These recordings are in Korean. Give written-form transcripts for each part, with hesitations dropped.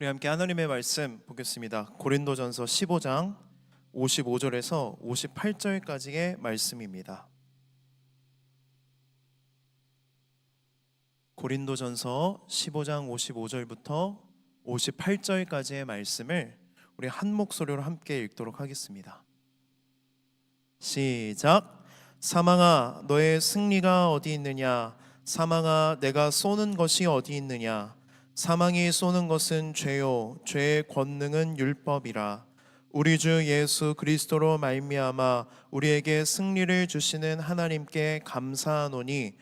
우리 함께 하나님의 말씀 보겠습니다. 고린도전서 15장 55절에서 58절까지의 말씀입니다. 고린도전서 15장 55절부터 58절까지의 말씀을 우리 한 목소리로 함께 읽도록 하겠습니다. 시작. 사망아 너의 승리가 어디 있느냐? 사망아 내가 쏘는 것이 어디 있느냐? 사망이 쏘는 것은 죄요 죄의 권능은 율법이라. 우리 주 예수 그리스도로 말미암아 우리에게 승리를 주시는 하나님께 감사하노니,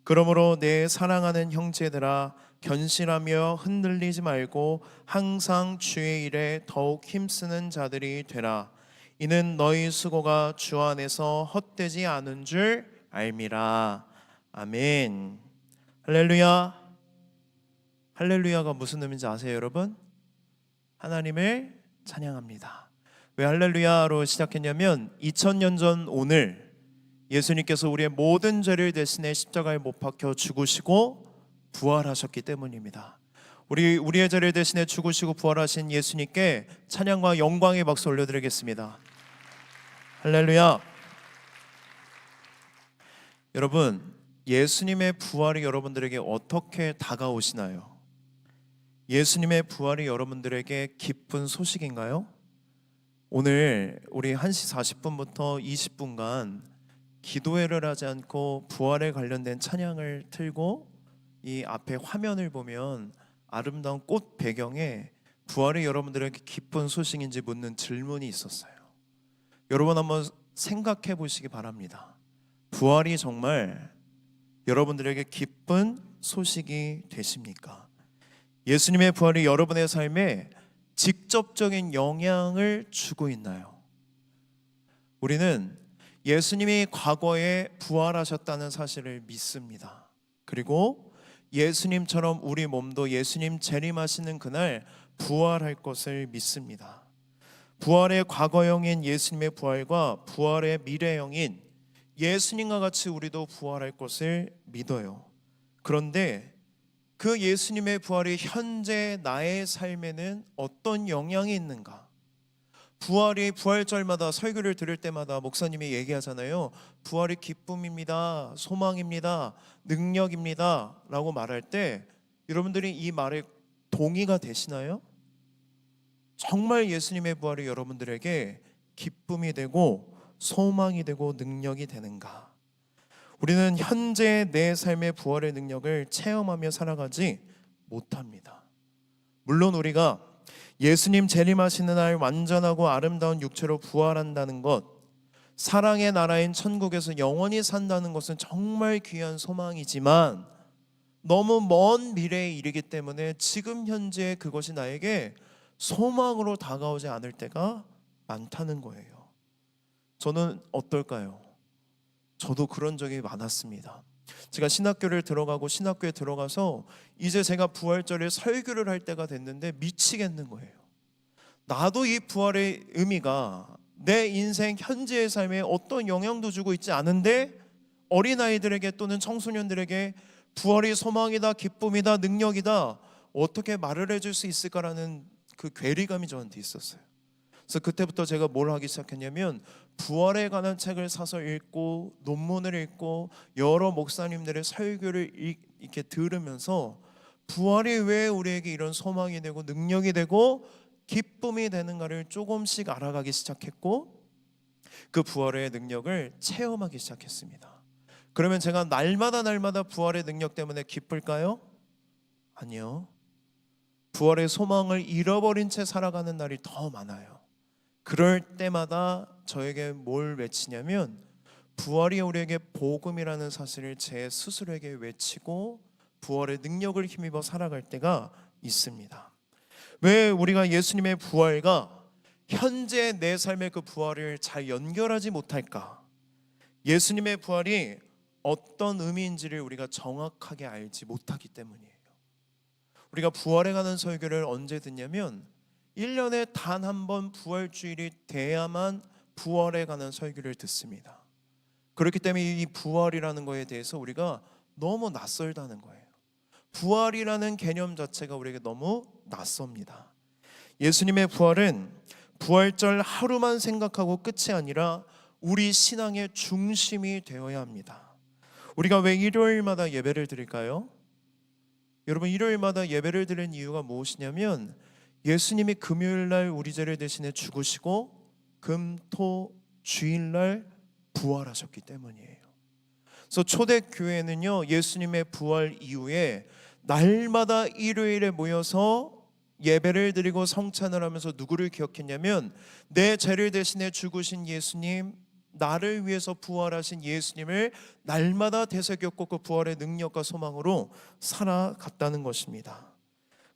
그러므로 내 사랑하는 형제들아 견실하며 흔들리지 말고 항상 주의 일에 더욱 힘쓰는 자들이 되라. 이는 너희 수고가 주 안에서 헛되지 않은 줄 알미라. 아멘. 할렐루야. 할렐루야가 무슨 의미인지 아세요, 여러분? 하나님을 찬양합니다. 왜 할렐루야로 시작했냐면 2000년 전 오늘 예수님께서 우리의 모든 죄를 대신해 십자가에 못 박혀 죽으시고 부활하셨기 때문입니다. 우리의 죄를 대신해 죽으시고 부활하신 예수님께 찬양과 영광의 박수 올려드리겠습니다. 할렐루야. 여러분, 예수님의 부활이 여러분들에게 어떻게 다가오시나요? 예수님의 부활이 여러분들에게 기쁜 소식인가요? 오늘 우리 1시 40분부터 20분간 기도회를 하지 않고 부활에 관련된 찬양을 틀고 이 앞에 화면을 보면 아름다운 꽃 배경에 부활이 여러분들에게 기쁜 소식인지 묻는 질문이 있었어요. 여러분 한번 생각해 보시기 바랍니다. 부활이 정말 여러분들에게 기쁜 소식이 되십니까? 예수님의 부활이 여러분의 삶에 직접적인 영향을 주고 있나요? 우리는 예수님이 과거에 부활하셨다는 사실을 믿습니다. 그리고 예수님처럼 우리 몸도 예수님 재림하시는 그날 부활할 것을 믿습니다. 부활의 과거형인 예수님의 부활과 부활의 미래형인 예수님과 같이 우리도 부활할 것을 믿어요. 그런데 그 예수님의 부활이 현재 나의 삶에는 어떤 영향이 있는가? 부활이 부활절마다 설교를 들을 때마다 목사님이 얘기하잖아요. 부활이 기쁨입니다, 소망입니다, 능력입니다 라고 말할 때 여러분들이 이 말에 동의가 되시나요? 정말 예수님의 부활이 여러분들에게 기쁨이 되고 소망이 되고 능력이 되는가? 우리는 현재 내 삶의 부활의 능력을 체험하며 살아가지 못합니다. 물론 우리가 예수님 재림하시는 날 완전하고 아름다운 육체로 부활한다는 것, 사랑의 나라인 천국에서 영원히 산다는 것은 정말 귀한 소망이지만 너무 먼 미래에 이르기 때문에 지금 현재 그것이 나에게 소망으로 다가오지 않을 때가 많다는 거예요. 저는 어떨까요? 저도 그런 적이 많았습니다. 제가 신학교를 들어가고 신학교에 들어가서 이제 제가 부활절에 설교를 할 때가 됐는데 미치겠는 거예요. 나도 이 부활의 의미가 내 인생 현재의 삶에 어떤 영향도 주고 있지 않은데 어린아이들에게 또는 청소년들에게 부활이 소망이다, 기쁨이다, 능력이다 어떻게 말을 해줄 수 있을까라는 그 괴리감이 저한테 있었어요. 그래서 그때부터 제가 뭘 하기 시작했냐면 부활에 관한 책을 사서 읽고 논문을 읽고 여러 목사님들의 설교를 이렇게 들으면서 부활이 왜 우리에게 이런 소망이 되고 능력이 되고 기쁨이 되는가를 조금씩 알아가기 시작했고 그 부활의 능력을 체험하기 시작했습니다. 그러면 제가 날마다 부활의 능력 때문에 기쁠까요? 아니요. 부활의 소망을 잃어버린 채 살아가는 날이 더 많아요. 그럴 때마다 저에게 뭘 외치냐면 부활이 우리에게 복음이라는 사실을 제 스스로에게 외치고 부활의 능력을 힘입어 살아갈 때가 있습니다. 왜 우리가 예수님의 부활과 현재 내 삶의 그 부활을 잘 연결하지 못할까? 예수님의 부활이 어떤 의미인지를 우리가 정확하게 알지 못하기 때문이에요. 우리가 부활에 관한 설교를 언제 듣냐면 1년에 단 한 번 부활주일이 돼야만 부활에 관한 설교를 듣습니다. 그렇기 때문에 이 부활이라는 거에 대해서 우리가 너무 낯설다는 거예요. 부활이라는 개념 자체가 우리에게 너무 낯섭니다. 예수님의 부활은 부활절 하루만 생각하고 끝이 아니라 우리 신앙의 중심이 되어야 합니다. 우리가 왜 일요일마다 예배를 드릴까요? 여러분, 일요일마다 예배를 드리는 이유가 무엇이냐면 예수님이 금요일날 우리 죄를 대신해 죽으시고 금, 토, 주일날 부활하셨기 때문이에요. 그래서 초대교회는요, 예수님의 부활 이후에 날마다 일요일에 모여서 예배를 드리고 성찬을 하면서 누구를 기억했냐면 내 죄를 대신해 죽으신 예수님, 나를 위해서 부활하신 예수님을 날마다 되새겼고 그 부활의 능력과 소망으로 살아갔다는 것입니다.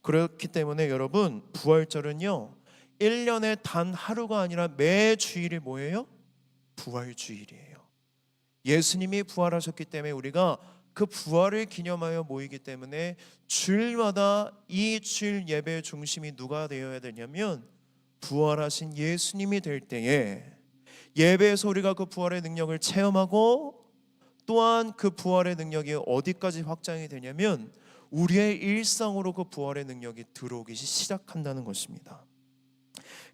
그렇기 때문에 여러분, 부활절은요 1년에 단 하루가 아니라 매 주일이 뭐예요? 부활주일이에요. 예수님이 부활하셨기 때문에 우리가 그 부활을 기념하여 모이기 때문에 주일마다 이 주일 예배의 중심이 누가 되어야 되냐면 부활하신 예수님이 될 때에 예배에서 우리가 그 부활의 능력을 체험하고 또한 그 부활의 능력이 어디까지 확장이 되냐면 우리의 일상으로 그 부활의 능력이 들어오기 시작한다는 것입니다.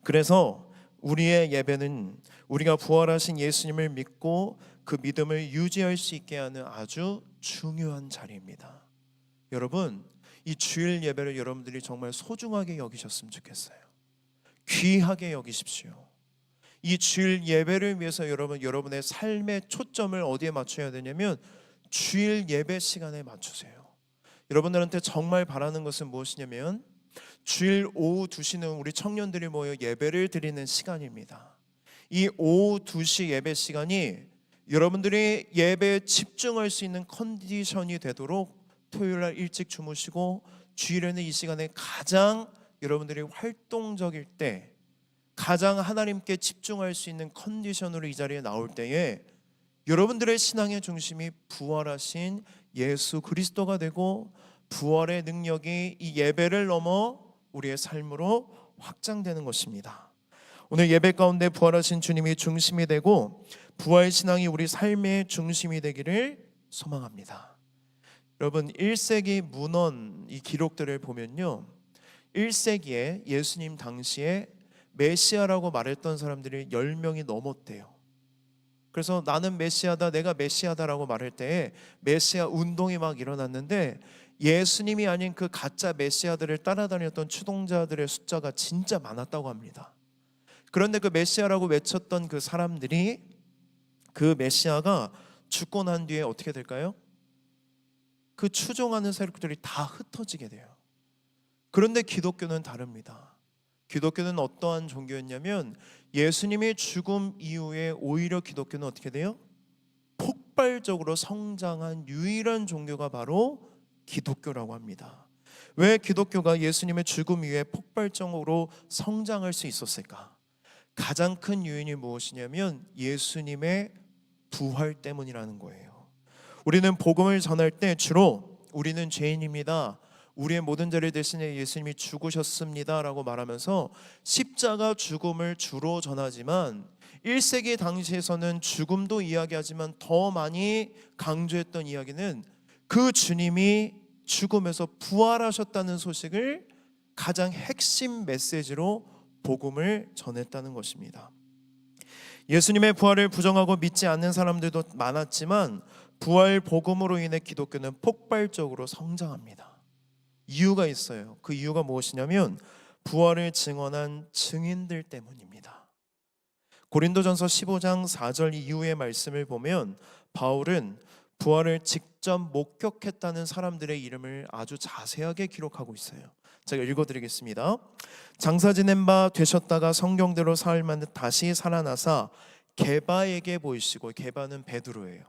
그래서 우리의 예배는 우리가 부활하신 예수님을 믿고 그 믿음을 유지할 수 있게 하는 아주 중요한 자리입니다. 여러분, 이 주일 예배를 여러분들이 정말 소중하게 여기셨으면 좋겠어요. 귀하게 여기십시오. 이 주일 예배를 위해서 여러분의 삶의 초점을 어디에 맞춰야 되냐면 주일 예배 시간에 맞추세요. 여러분들한테 정말 바라는 것은 무엇이냐면 주일 오후 2시는 우리 청년들이 모여 예배를 드리는 시간입니다. 이 오후 2시 예배 시간이 여러분들이 예배에 집중할 수 있는 컨디션이 되도록 토요일날 일찍 주무시고 주일에는 이 시간에 가장 여러분들이 활동적일 때 가장 하나님께 집중할 수 있는 컨디션으로 이 자리에 나올 때에 여러분들의 신앙의 중심이 부활하신 예수 그리스도가 되고 부활의 능력이 이 예배를 넘어 우리의 삶으로 확장되는 것입니다. 오늘 예배 가운데 부활하신 주님이 중심이 되고 부활 신앙이 우리 삶의 중심이 되기를 소망합니다. 여러분, 1세기 문헌 이 기록들을 보면요 1세기에 예수님 당시에 메시아라고 말했던 사람들이 10명이 넘었대요. 그래서 나는 메시아다, 내가 메시아다라고 말할 때에 메시아 운동이 막 일어났는데 예수님이 아닌 그 가짜 메시아들을 따라다녔던 추종자들의 숫자가 진짜 많았다고 합니다. 그런데 그 메시아라고 외쳤던 그 사람들이 그 메시아가 죽고 난 뒤에 어떻게 될까요? 그 추종하는 세력들이 다 흩어지게 돼요. 그런데 기독교는 다릅니다. 기독교는 어떠한 종교였냐면 예수님의 죽음 이후에 오히려 기독교는 어떻게 돼요? 폭발적으로 성장한 유일한 종교가 바로 기독교라고 합니다. 왜 기독교가 예수님의 죽음 이후에 폭발적으로 성장할 수 있었을까? 가장 큰 요인이 무엇이냐면 예수님의 부활 때문이라는 거예요. 우리는 복음을 전할 때 주로 우리는 죄인입니다, 우리의 모든 죄를 대신해 예수님이 죽으셨습니다 라고 말하면서 십자가 죽음을 주로 전하지만 1세기 당시에서는 죽음도 이야기하지만 더 많이 강조했던 이야기는 그 주님이 죽음에서 부활하셨다는 소식을 가장 핵심 메시지로 복음을 전했다는 것입니다. 예수님의 부활을 부정하고 믿지 않는 사람들도 많았지만 부활 복음으로 인해 기독교는 폭발적으로 성장합니다. 이유가 있어요. 그 이유가 무엇이냐면 부활을 증언한 증인들 때문입니다. 고린도전서 15장 4절 이후의 말씀을 보면 바울은 부활을 직접 목격했다는 사람들의 이름을 아주 자세하게 기록하고 있어요. 제가 읽어드리겠습니다. 장사 지낸 바 되셨다가 성경대로 사흘 만에 다시 살아나사 게바에게 보이시고, 게바는 베드로예요.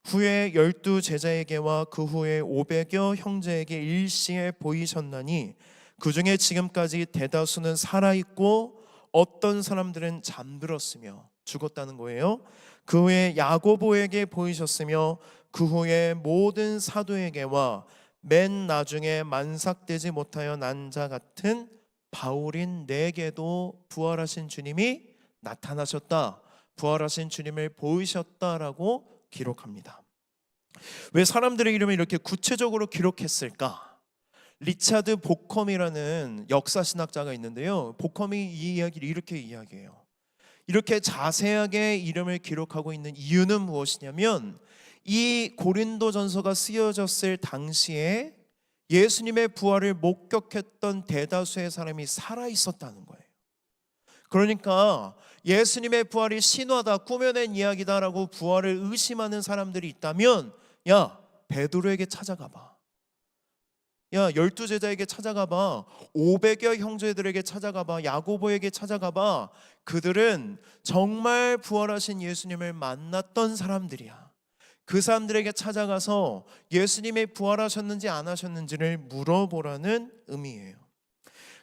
후에 12 제자에게와 그 후에 500여 형제에게 일시에 보이셨나니 그 중에 지금까지 대다수는 살아있고 어떤 사람들은 잠들었으며 죽었다는 거예요. 그 후에 야고보에게 보이셨으며 그 후에 모든 사도에게와 맨 나중에 만삭되지 못하여 난 자 같은 바울인 내게도 부활하신 주님이 나타나셨다, 부활하신 주님을 보이셨다라고 기록합니다. 왜 사람들의 이름을 이렇게 구체적으로 기록했을까? 리차드 보컴이라는 역사신학자가 있는데요. 보컴이 이 이야기를 이렇게 이야기해요. 이렇게 자세하게 이름을 기록하고 있는 이유는 무엇이냐면 이 고린도전서가 쓰여졌을 당시에 예수님의 부활을 목격했던 대다수의 사람이 살아 있었다는 거예요. 그러니까 예수님의 부활이 신화다, 꾸며낸 이야기다라고 부활을 의심하는 사람들이 있다면, 야, 베드로에게 찾아가 봐. 야, 12제자에게 찾아가 봐. 500여 형제들에게 찾아가 봐. 야고보에게 찾아가 봐. 그들은 정말 부활하신 예수님을 만났던 사람들이야. 그 사람들에게 찾아가서 예수님이 부활하셨는지 안 하셨는지를 물어보라는 의미예요.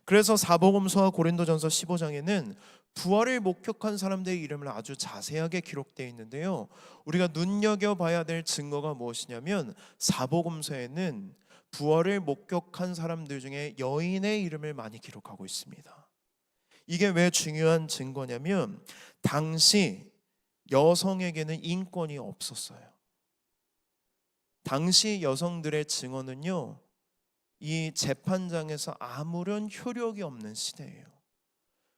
그래서 사복음서와 고린도전서 15장에는 부활을 목격한 사람들의 이름을 아주 자세하게 기록되어 있는데요. 우리가 눈여겨봐야 될 증거가 무엇이냐면 사복음서에는 부활을 목격한 사람들 중에 여인의 이름을 많이 기록하고 있습니다. 이게 왜 중요한 증거냐면 당시 여성에게는 인권이 없었어요. 당시 여성들의 증언은요, 이 재판장에서 아무런 효력이 없는 시대예요.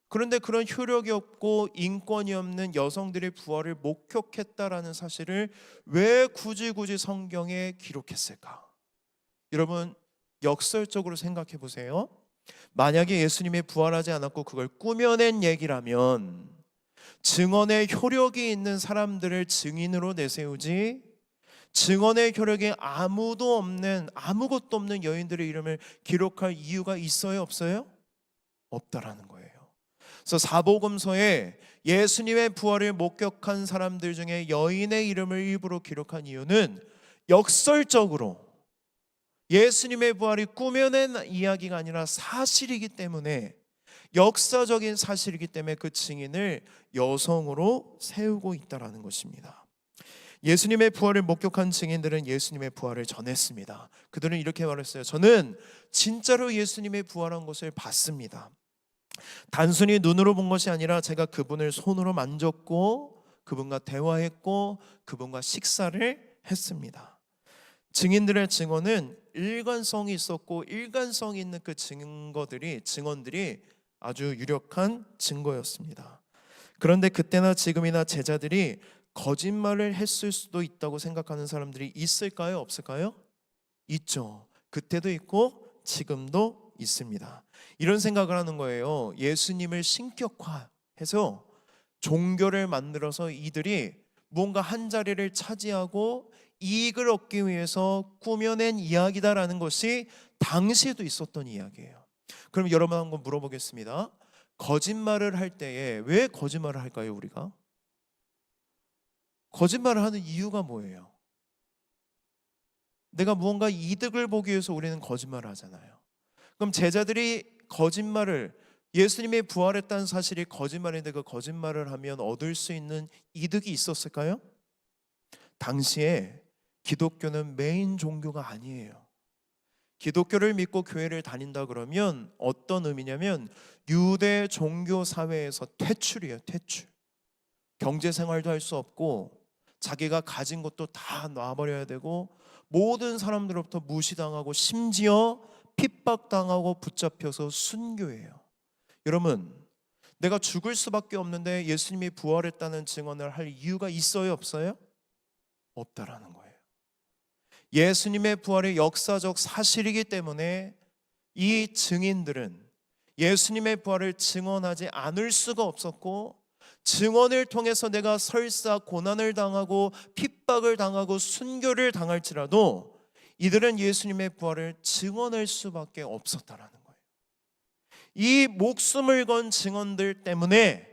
그런데 그런 효력이 없고 인권이 없는 여성들의 부활을 목격했다라는 사실을 왜 굳이 성경에 기록했을까? 여러분, 역설적으로 생각해 보세요. 만약에 예수님이 부활하지 않았고 그걸 꾸며낸 얘기라면 증언의 효력이 있는 사람들을 증인으로 내세우지, 증언의 효력이 아무것도 없는 여인들의 이름을 기록할 이유가 있어요, 없어요? 없다라는 거예요. 그래서 사복음서에 예수님의 부활을 목격한 사람들 중에 여인의 이름을 일부러 기록한 이유는 역설적으로 예수님의 부활이 꾸며낸 이야기가 아니라 사실이기 때문에, 역사적인 사실이기 때문에 그 증인을 여성으로 세우고 있다는 것입니다. 예수님의 부활을 목격한 증인들은 예수님의 부활을 전했습니다. 그들은 이렇게 말했어요. 저는 진짜로 예수님의 부활한 것을 봤습니다. 단순히 눈으로 본 것이 아니라 제가 그분을 손으로 만졌고 그분과 대화했고 그분과 식사를 했습니다. 증인들의 증언은 일관성이 있었고 일관성이 있는 그 증언들이 아주 유력한 증거였습니다. 그런데 그때나 지금이나 제자들이 거짓말을 했을 수도 있다고 생각하는 사람들이 있을까요? 없을까요? 있죠. 그때도 있고 지금도 있습니다. 이런 생각을 하는 거예요. 예수님을 신격화해서 종교를 만들어서 이들이 뭔가 한 자리를 차지하고 이익을 얻기 위해서 꾸며낸 이야기다라는 것이 당시에도 있었던 이야기예요. 그럼 여러분 한번 물어보겠습니다. 거짓말을 할 때에 왜 거짓말을 할까요, 우리가? 거짓말을 하는 이유가 뭐예요? 내가 무언가 이득을 보기 위해서 우리는 거짓말을 하잖아요. 그럼 제자들이 예수님이 부활했다는 사실이 거짓말인데 그 거짓말을 하면 얻을 수 있는 이득이 있었을까요? 당시에 기독교는 메인 종교가 아니에요. 기독교를 믿고 교회를 다닌다 그러면 어떤 의미냐면 유대 종교 사회에서 퇴출이에요. 퇴출. 경제 생활도 할 수 없고 자기가 가진 것도 다 놔버려야 되고 모든 사람들로부터 무시당하고 심지어 핍박당하고 붙잡혀서 순교해요. 여러분, 내가 죽을 수밖에 없는데 예수님이 부활했다는 증언을 할 이유가 있어요, 없어요? 없다라는 거예요. 예수님의 부활이 역사적 사실이기 때문에 이 증인들은 예수님의 부활을 증언하지 않을 수가 없었고, 증언을 통해서 내가 설사 고난을 당하고 핍박을 당하고 순교를 당할지라도 이들은 예수님의 부활을 증언할 수밖에 없었다라는 거예요. 이 목숨을 건 증언들 때문에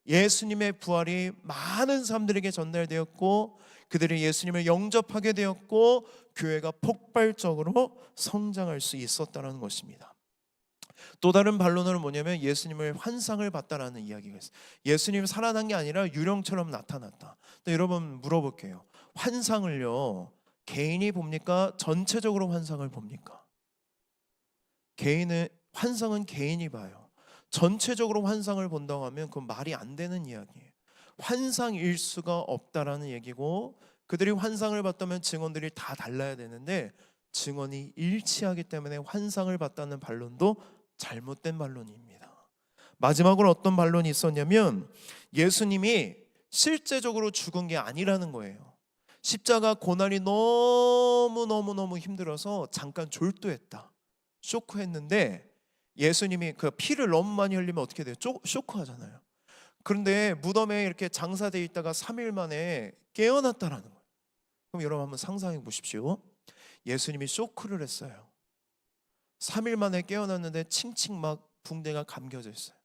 예수님의 부활이 많은 사람들에게 전달되었고 그들이 예수님을 영접하게 되었고 교회가 폭발적으로 성장할 수 있었다는 것입니다. 또 다른 반론은 뭐냐면 예수님을 환상을 봤다라는 이야기가 있어요. 예수님 살아난 게 아니라 유령처럼 나타났다. 근데 여러분 물어볼게요. 환상을요, 개인이 봅니까? 전체적으로 환상을 봅니까? 환상은 개인이 봐요. 전체적으로 환상을 본다고 하면 그건 말이 안 되는 이야기예요. 환상일 수가 없다라는 얘기고, 그들이 환상을 봤다면 증언들이 다 달라야 되는데 증언이 일치하기 때문에 환상을 봤다는 반론도 잘못된 반론입니다. 마지막으로 어떤 반론이 있었냐면 예수님이 실제적으로 죽은 게 아니라는 거예요. 십자가 고난이 너무 힘들어서 잠깐 졸도했다, 쇼크했는데, 예수님이 그 피를 너무 많이 흘리면 어떻게 돼요? 쇼크하잖아요. 그런데 무덤에 이렇게 장사되어 있다가 3일 만에 깨어났다라는 거예요. 그럼 여러분 한번 상상해 보십시오. 예수님이 쇼크를 했어요. 3일 만에 깨어났는데 칭칭 막 붕대가 감겨져 있어요.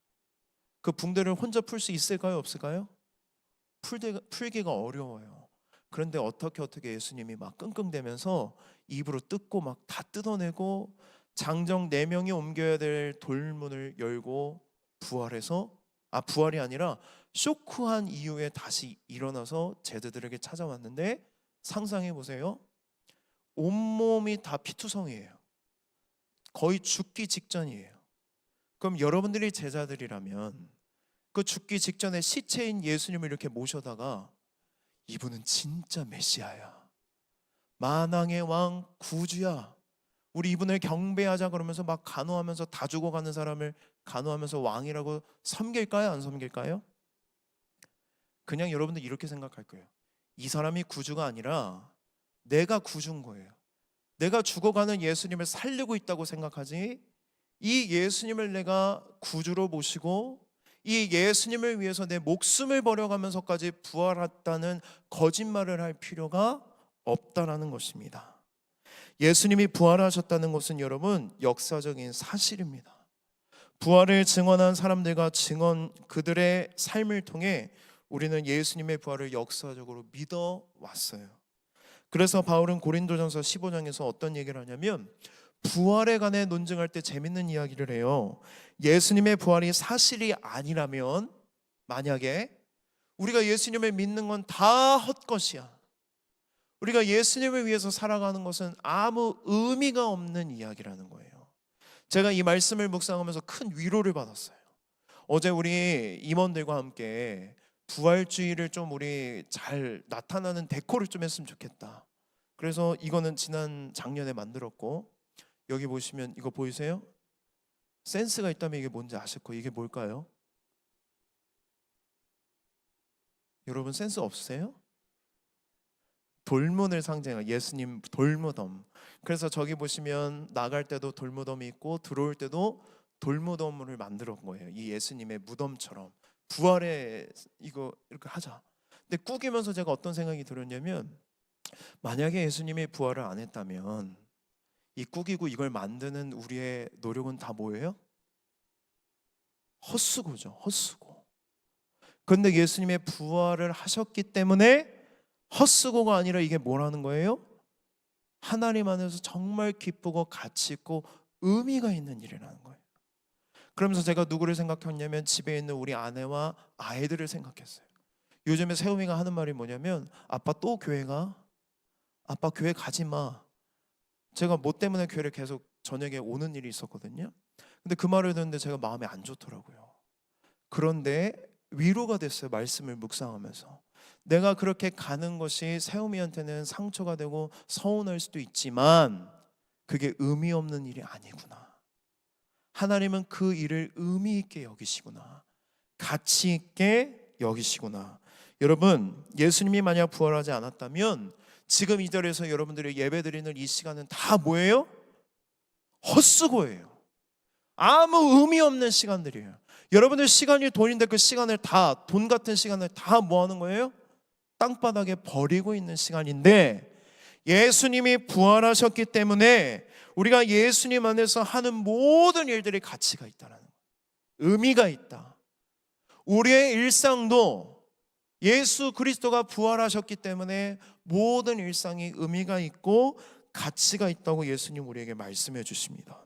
그 붕대를 혼자 풀 수 있을까요? 없을까요? 풀기가 어려워요. 그런데 어떻게 예수님이 막 끙끙대면서 입으로 뜯고 막 다 뜯어내고 장정 4명이 옮겨야 될 돌문을 열고 부활이 아니라 쇼크한 이후에 다시 일어나서 제자들에게 찾아왔는데, 상상해 보세요. 온몸이 다 피투성이에요. 거의 죽기 직전이에요. 그럼 여러분들이 제자들이라면 그 죽기 직전에 시체인 예수님을 이렇게 모셔다가 이분은 진짜 메시아야, 만왕의 왕 구주야, 우리 이분을 경배하자 그러면서 막 간호하면서 다 죽어가는 사람을 간호하면서 왕이라고 섬길까요? 안 섬길까요? 그냥 여러분들 이렇게 생각할 거예요. 이 사람이 구주가 아니라 내가 구주인 거예요. 내가 죽어가는 예수님을 살리고 있다고 생각하지, 이 예수님을 내가 구주로 모시고 이 예수님을 위해서 내 목숨을 버려가면서까지 부활했다는 거짓말을 할 필요가 없다라는 것입니다. 예수님이 부활하셨다는 것은 여러분 역사적인 사실입니다. 부활을 증언한 사람들과 그들의 삶을 통해 우리는 예수님의 부활을 역사적으로 믿어왔어요. 그래서 바울은 고린도전서 15장에서 어떤 얘기를 하냐면 부활에 관해 논증할 때 재밌는 이야기를 해요. 예수님의 부활이 사실이 아니라면, 만약에 우리가 예수님을 믿는 건 다 헛것이야, 우리가 예수님을 위해서 살아가는 것은 아무 의미가 없는 이야기라는 거예요. 제가 이 말씀을 묵상하면서 큰 위로를 받았어요. 어제 우리 임원들과 함께 부활주의를 좀 우리 잘 나타나는 데코를 좀 했으면 좋겠다. 그래서 이거는 작년에 만들었고, 여기 보시면 이거 보이세요? 센스가 있다면 이게 뭔지 아실 거예요. 이게 뭘까요? 여러분 센스 없으세요? 돌문을 상징하는 예수님 돌무덤. 그래서 저기 보시면 나갈 때도 돌무덤이 있고 들어올 때도 돌무덤을 만들어 온 거예요. 이 예수님의 무덤처럼 부활에 이거 이렇게 하자. 근데 꾸기면서 제가 어떤 생각이 들었냐면, 만약에 예수님이 부활을 안 했다면 이 꾸기고 이걸 만드는 우리의 노력은 다 뭐예요? 헛수고죠. 헛수고. 그런데 예수님의 부활을 하셨기 때문에 헛수고가 아니라 이게 뭐라는 거예요? 하나님 안에서 정말 기쁘고 가치 있고 의미가 있는 일이라는 거예요. 그러면서 제가 누구를 생각했냐면 집에 있는 우리 아내와 아이들을 생각했어요. 요즘에 세우미가 하는 말이 뭐냐면, 아빠 또 교회 가? 아빠 교회 가지 마. 제가 뭐 때문에 교회를 계속 저녁에 오는 일이 있었거든요. 근데 그 말을 듣는데 제가 마음이 안 좋더라고요. 그런데 위로가 됐어요. 말씀을 묵상하면서. 내가 그렇게 가는 것이 세우미한테는 상처가 되고 서운할 수도 있지만 그게 의미 없는 일이 아니구나. 하나님은 그 일을 의미 있게 여기시구나, 가치 있게 여기시구나. 여러분, 예수님이 만약 부활하지 않았다면 지금 이 자리에서 여러분들이 예배드리는 이 시간은 다 뭐예요? 헛수고예요. 아무 의미 없는 시간들이에요. 여러분들 시간이 돈인데 그 시간을 다, 돈 같은 시간을 다 뭐 하는 거예요? 땅바닥에 버리고 있는 시간인데, 예수님이 부활하셨기 때문에 우리가 예수님 안에서 하는 모든 일들이 가치가 있다는 거예요. 의미가 있다. 우리의 일상도 예수 그리스도가 부활하셨기 때문에 모든 일상이 의미가 있고 가치가 있다고 예수님 우리에게 말씀해 주십니다.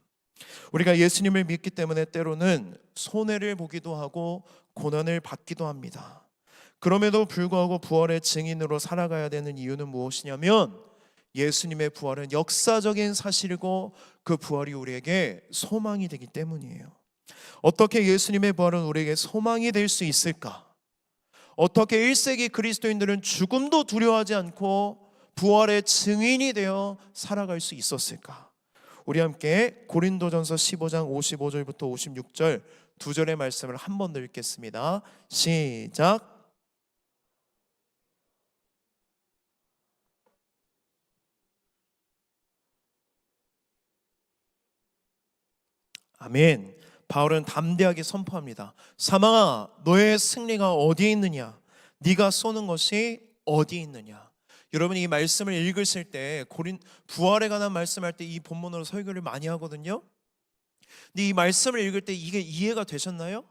우리가 예수님을 믿기 때문에 때로는 손해를 보기도 하고 고난을 받기도 합니다. 그럼에도 불구하고 부활의 증인으로 살아가야 되는 이유는 무엇이냐면, 예수님의 부활은 역사적인 사실이고 그 부활이 우리에게 소망이 되기 때문이에요. 어떻게 예수님의 부활은 우리에게 소망이 될 수 있을까? 어떻게 1세기 그리스도인들은 죽음도 두려워하지 않고 부활의 증인이 되어 살아갈 수 있었을까? 우리 함께 고린도전서 15장 55절부터 56절 두 절의 말씀을 한 번 더 읽겠습니다. 시작. 아멘. 바울은 담대하게 선포합니다. 사망아, 너의 승리가 어디에 있느냐? 네가 쏘는 것이 어디에 있느냐? 여러분, 이 말씀을 읽으실 때 부활에 관한 말씀할 때 이 본문으로 설교를 많이 하거든요. 근데 이 말씀을 읽을 때 이게 이해가 되셨나요?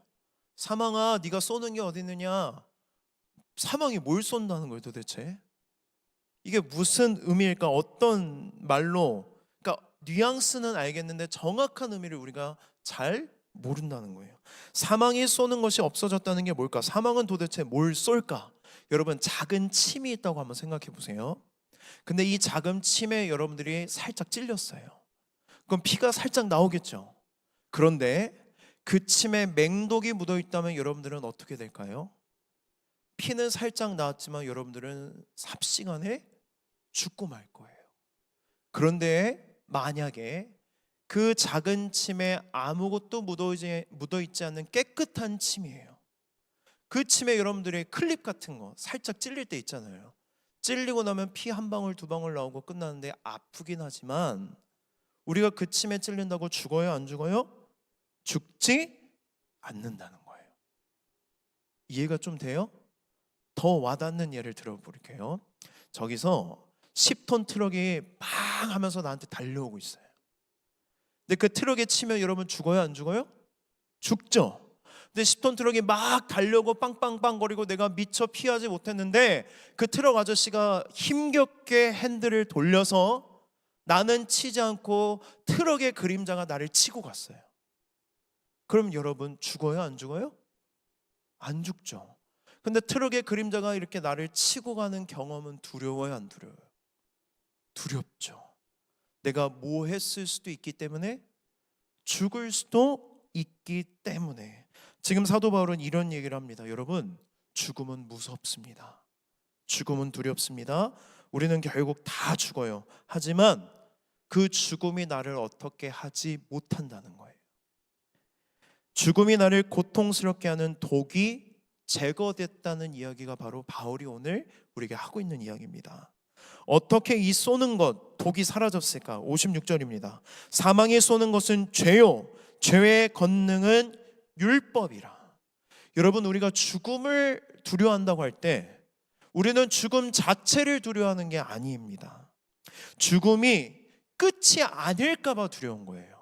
사망아, 네가 쏘는 게 어디 있느냐? 사망이 뭘 쏜다는 거예요 도대체? 이게 무슨 의미일까? 어떤 말로? 그러니까 뉘앙스는 알겠는데 정확한 의미를 우리가 잘 모른다는 거예요. 사망이 쏘는 것이 없어졌다는 게 뭘까? 사망은 도대체 뭘 쏠까? 여러분, 작은 침이 있다고 한번 생각해 보세요. 근데 이 작은 침에 여러분들이 살짝 찔렸어요. 그럼 피가 살짝 나오겠죠. 그런데 그 침에 맹독이 묻어 있다면 여러분들은 어떻게 될까요? 피는 살짝 나왔지만 여러분들은 삽시간에 죽고 말 거예요. 그런데 만약에 그 작은 침에 아무것도 묻어있지 않는 깨끗한 침이에요. 그 침에 여러분들의 클립 같은 거 살짝 찔릴 때 있잖아요. 찔리고 나면 피 한 방울 두 방울 나오고 끝나는데 아프긴 하지만 우리가 그 침에 찔린다고 죽어요? 안 죽어요? 죽지 않는다는 거예요. 이해가 좀 돼요? 더 와닿는 예를 들어볼게요. 저기서 10톤 트럭이 빵 하면서 나한테 달려오고 있어요. 근데 그 트럭에 치면 여러분 죽어요? 안 죽어요? 죽죠. 근데 10톤 트럭이 막 달려오고 빵빵빵 거리고 내가 미처 피하지 못했는데 그 트럭 아저씨가 힘겹게 핸들을 돌려서 나는 치지 않고 트럭의 그림자가 나를 치고 갔어요. 그럼 여러분 죽어요? 안 죽어요? 안 죽죠. 근데 트럭의 그림자가 이렇게 나를 치고 가는 경험은 두려워요? 안 두려워요? 두렵죠. 내가 뭐 했을 수도 있기 때문에, 죽을 수도 있기 때문에. 지금 사도 바울은 이런 얘기를 합니다. 여러분, 죽음은 무섭습니다. 죽음은 두렵습니다. 우리는 결국 다 죽어요. 하지만 그 죽음이 나를 어떻게 하지 못한다는 거예요. 죽음이 나를 고통스럽게 하는 독이 제거됐다는 이야기가 바로 바울이 오늘 우리에게 하고 있는 이야기입니다. 어떻게 이 쏘는 것, 독이 사라졌을까? 56절입니다. 사망이 쏘는 것은 죄요, 죄의 권능은 율법이라. 여러분, 우리가 죽음을 두려워한다고 할 때 우리는 죽음 자체를 두려워하는 게 아닙니다. 죽음이 끝이 아닐까 봐 두려운 거예요.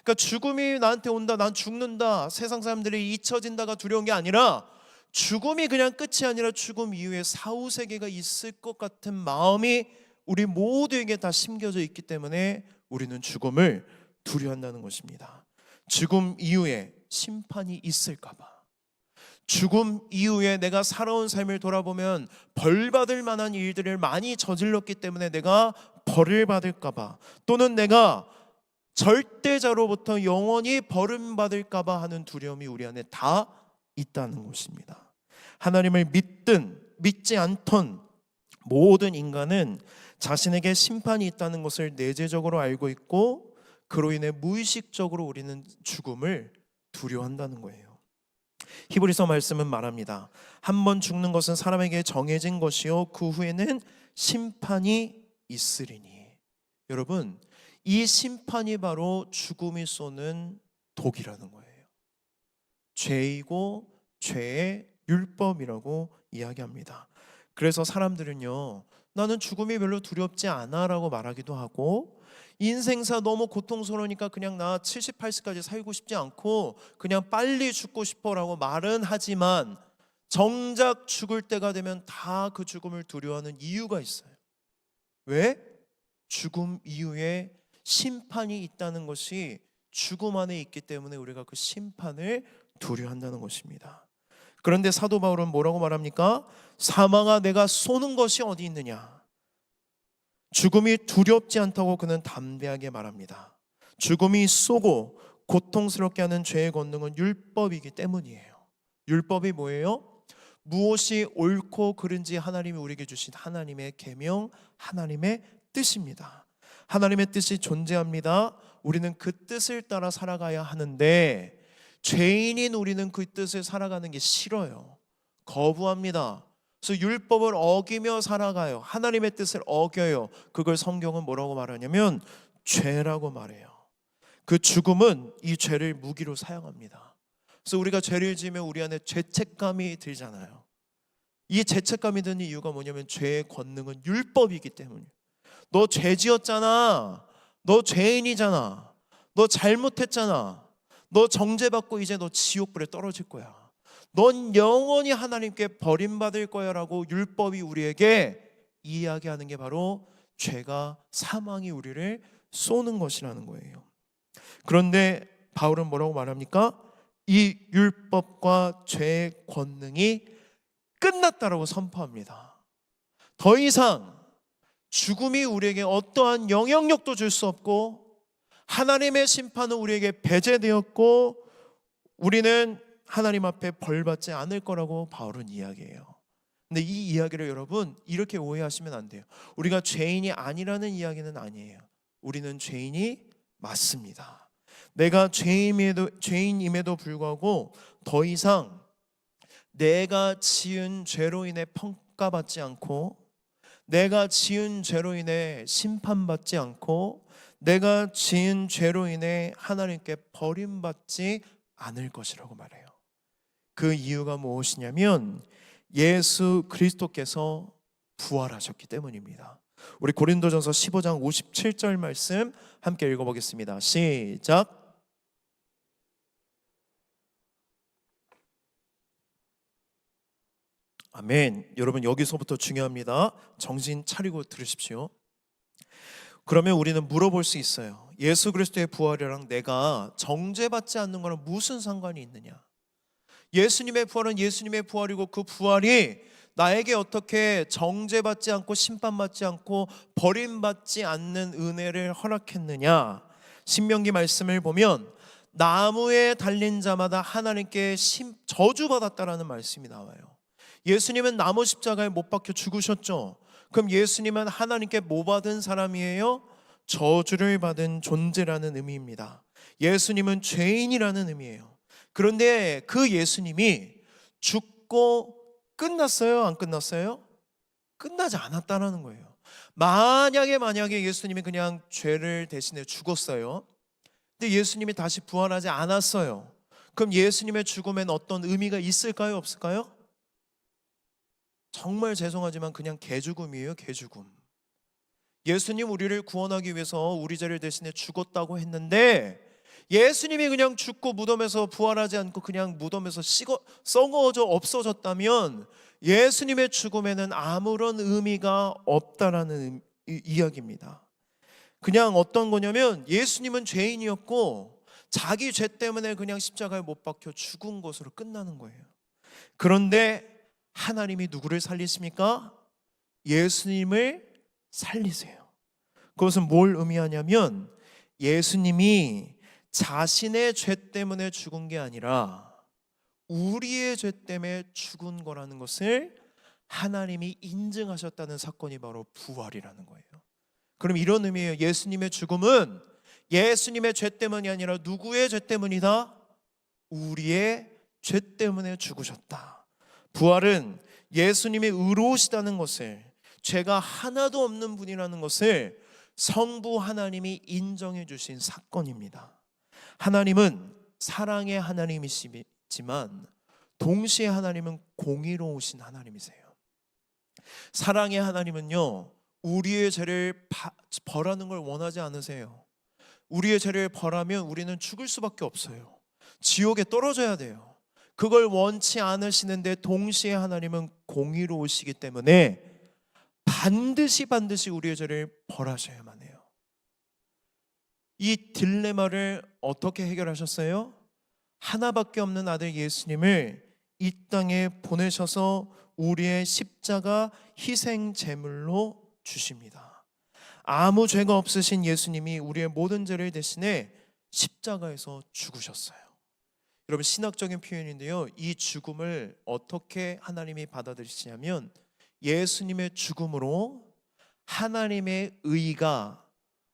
그러니까 죽음이 나한테 온다, 난 죽는다, 세상 사람들이 잊혀진다가 두려운 게 아니라 죽음이 그냥 끝이 아니라 죽음 이후에 사후세계가 있을 것 같은 마음이 우리 모두에게 다 심겨져 있기 때문에 우리는 죽음을 두려워한다는 것입니다. 죽음 이후에 심판이 있을까 봐, 죽음 이후에 내가 살아온 삶을 돌아보면 벌 받을 만한 일들을 많이 저질렀기 때문에 내가 벌을 받을까 봐, 또는 내가 절대자로부터 영원히 버림받을까 봐 하는 두려움이 우리 안에 다 있다는 것입니다. 하나님을 믿든 믿지 않던 모든 인간은 자신에게 심판이 있다는 것을 내재적으로 알고 있고, 그로 인해 무의식적으로 우리는 죽음을 두려워한다는 거예요. 히브리서 말씀은 말합니다. 한 번 죽는 것은 사람에게 정해진 것이요 그 후에는 심판이 있으리니. 여러분, 이 심판이 바로 죽음이 쏘는 독이라는 거예요. 죄이고 죄의 율법이라고 이야기합니다. 그래서 사람들은요, 나는 죽음이 별로 두렵지 않아 라고 말하기도 하고, 인생사 너무 고통스러우니까 그냥 나 70, 80까지 살고 싶지 않고 그냥 빨리 죽고 싶어 라고 말은 하지만, 정작 죽을 때가 되면 다 그 죽음을 두려워하는 이유가 있어요. 왜? 죽음 이후에 심판이 있다는 것이 죽음 안에 있기 때문에 우리가 그 심판을 두려워한다는 것입니다. 그런데 사도 바울은 뭐라고 말합니까? 사망아, 내가 쏘는 것이 어디 있느냐? 죽음이 두렵지 않다고 그는 담대하게 말합니다. 죽음이 쏘고 고통스럽게 하는 죄의 권능은 율법이기 때문이에요. 율법이 뭐예요? 무엇이 옳고 그른지 하나님이 우리에게 주신 하나님의 계명, 하나님의 뜻입니다. 하나님의 뜻이 존재합니다. 우리는 그 뜻을 따라 살아가야 하는데 죄인인 우리는 그 뜻을 살아가는 게 싫어요. 거부합니다. 그래서 율법을 어기며 살아가요. 하나님의 뜻을 어겨요. 그걸 성경은 뭐라고 말하냐면 죄라고 말해요. 그 죽음은 이 죄를 무기로 사용합니다. 그래서 우리가 죄를 지으면 우리 안에 죄책감이 들잖아요. 이 죄책감이 드는 이유가 뭐냐면 죄의 권능은 율법이기 때문이에요. 너 죄 지었잖아. 너 죄인이잖아. 너 잘못했잖아. 너 정죄받고 이제 너 지옥불에 떨어질 거야. 넌 영원히 하나님께 버림받을 거야 라고 율법이 우리에게 이야기하는 게 바로 죄가, 사망이 우리를 쏘는 것이라는 거예요. 그런데 바울은 뭐라고 말합니까? 이 율법과 죄의 권능이 끝났다라고 선포합니다. 더 이상 죽음이 우리에게 어떠한 영향력도 줄 수 없고 하나님의 심판은 우리에게 배제되었고 우리는 하나님 앞에 벌받지 않을 거라고 바울은 이야기해요. 근데 이 이야기를 여러분 이렇게 오해하시면 안 돼요. 우리가 죄인이 아니라는 이야기는 아니에요. 우리는 죄인이 맞습니다. 내가 죄인임에도 불구하고 더 이상 내가 지은 죄로 인해 평가받지 않고 내가 지은 죄로 인해 심판받지 않고 내가 지은 죄로 인해 하나님께 버림받지 않을 것이라고 말해요. 그 이유가 무엇이냐면 예수 그리스도께서 부활하셨기 때문입니다. 우리 고린도전서 15장 57절 말씀 함께 읽어보겠습니다. 시작. 아멘. 여러분 여기서부터 중요합니다. 정신 차리고 들으십시오. 그러면 우리는 물어볼 수 있어요. 예수 그리스도의 부활이랑 내가 정죄받지 않는 거랑 무슨 상관이 있느냐? 예수님의 부활은 예수님의 부활이고 그 부활이 나에게 어떻게 정죄받지 않고 심판받지 않고 버림받지 않는 은혜를 허락했느냐? 신명기 말씀을 보면 나무에 달린 자마다 하나님께 저주받았다라는 말씀이 나와요. 예수님은 나무 십자가에 못 박혀 죽으셨죠. 그럼 예수님은 하나님께 뭐 받은 사람이에요? 저주를 받은 존재라는 의미입니다. 예수님은 죄인이라는 의미예요. 그런데 그 예수님이 죽고 끝났어요? 안 끝났어요? 끝나지 않았다는 거예요. 만약에 예수님이 그냥 죄를 대신해 죽었어요. 근데 예수님이 다시 부활하지 않았어요. 그럼 예수님의 죽음엔 어떤 의미가 있을까요? 없을까요? 정말 죄송하지만 그냥 개죽음이에요. 개죽음. 예수님 우리를 구원하기 위해서 우리 죄를 대신해 죽었다고 했는데 예수님이 그냥 죽고 무덤에서 부활하지 않고 그냥 무덤에서 썩어져 없어졌다면 예수님의 죽음에는 아무런 의미가 없다라는 이야기입니다. 그냥 어떤 거냐면 예수님은 죄인이었고 자기 죄 때문에 그냥 십자가에 못 박혀 죽은 것으로 끝나는 거예요. 그런데 하나님이 누구를 살리십니까? 예수님을 살리세요. 그것은 뭘 의미하냐면 예수님이 자신의 죄 때문에 죽은 게 아니라 우리의 죄 때문에 죽은 거라는 것을 하나님이 인증하셨다는 사건이 바로 부활이라는 거예요. 그럼 이런 의미예요. 예수님의 죽음은 예수님의 죄 때문이 아니라 누구의 죄 때문이다? 우리의 죄 때문에 죽으셨다. 부활은 예수님이 의로우시다는 것을, 죄가 하나도 없는 분이라는 것을 성부 하나님이 인정해 주신 사건입니다. 하나님은 사랑의 하나님이시지만 동시에 하나님은 공의로우신 하나님이세요. 사랑의 하나님은요, 우리의 죄를 벌하는 걸 원하지 않으세요. 우리의 죄를 벌하면 우리는 죽을 수밖에 없어요. 지옥에 떨어져야 돼요. 그걸 원치 않으시는데 동시에 하나님은 공의로우시기 때문에 반드시 우리의 죄를 벌하셔야만 해요. 이 딜레마를 어떻게 해결하셨어요? 하나밖에 없는 아들 예수님을 이 땅에 보내셔서 우리의 십자가 희생 제물로 주십니다. 아무 죄가 없으신 예수님이 우리의 모든 죄를 대신해 십자가에서 죽으셨어요. 여러분 신학적인 표현인데요. 이 죽음을 어떻게 하나님이 받아들이시냐면 예수님의 죽음으로 하나님의 의가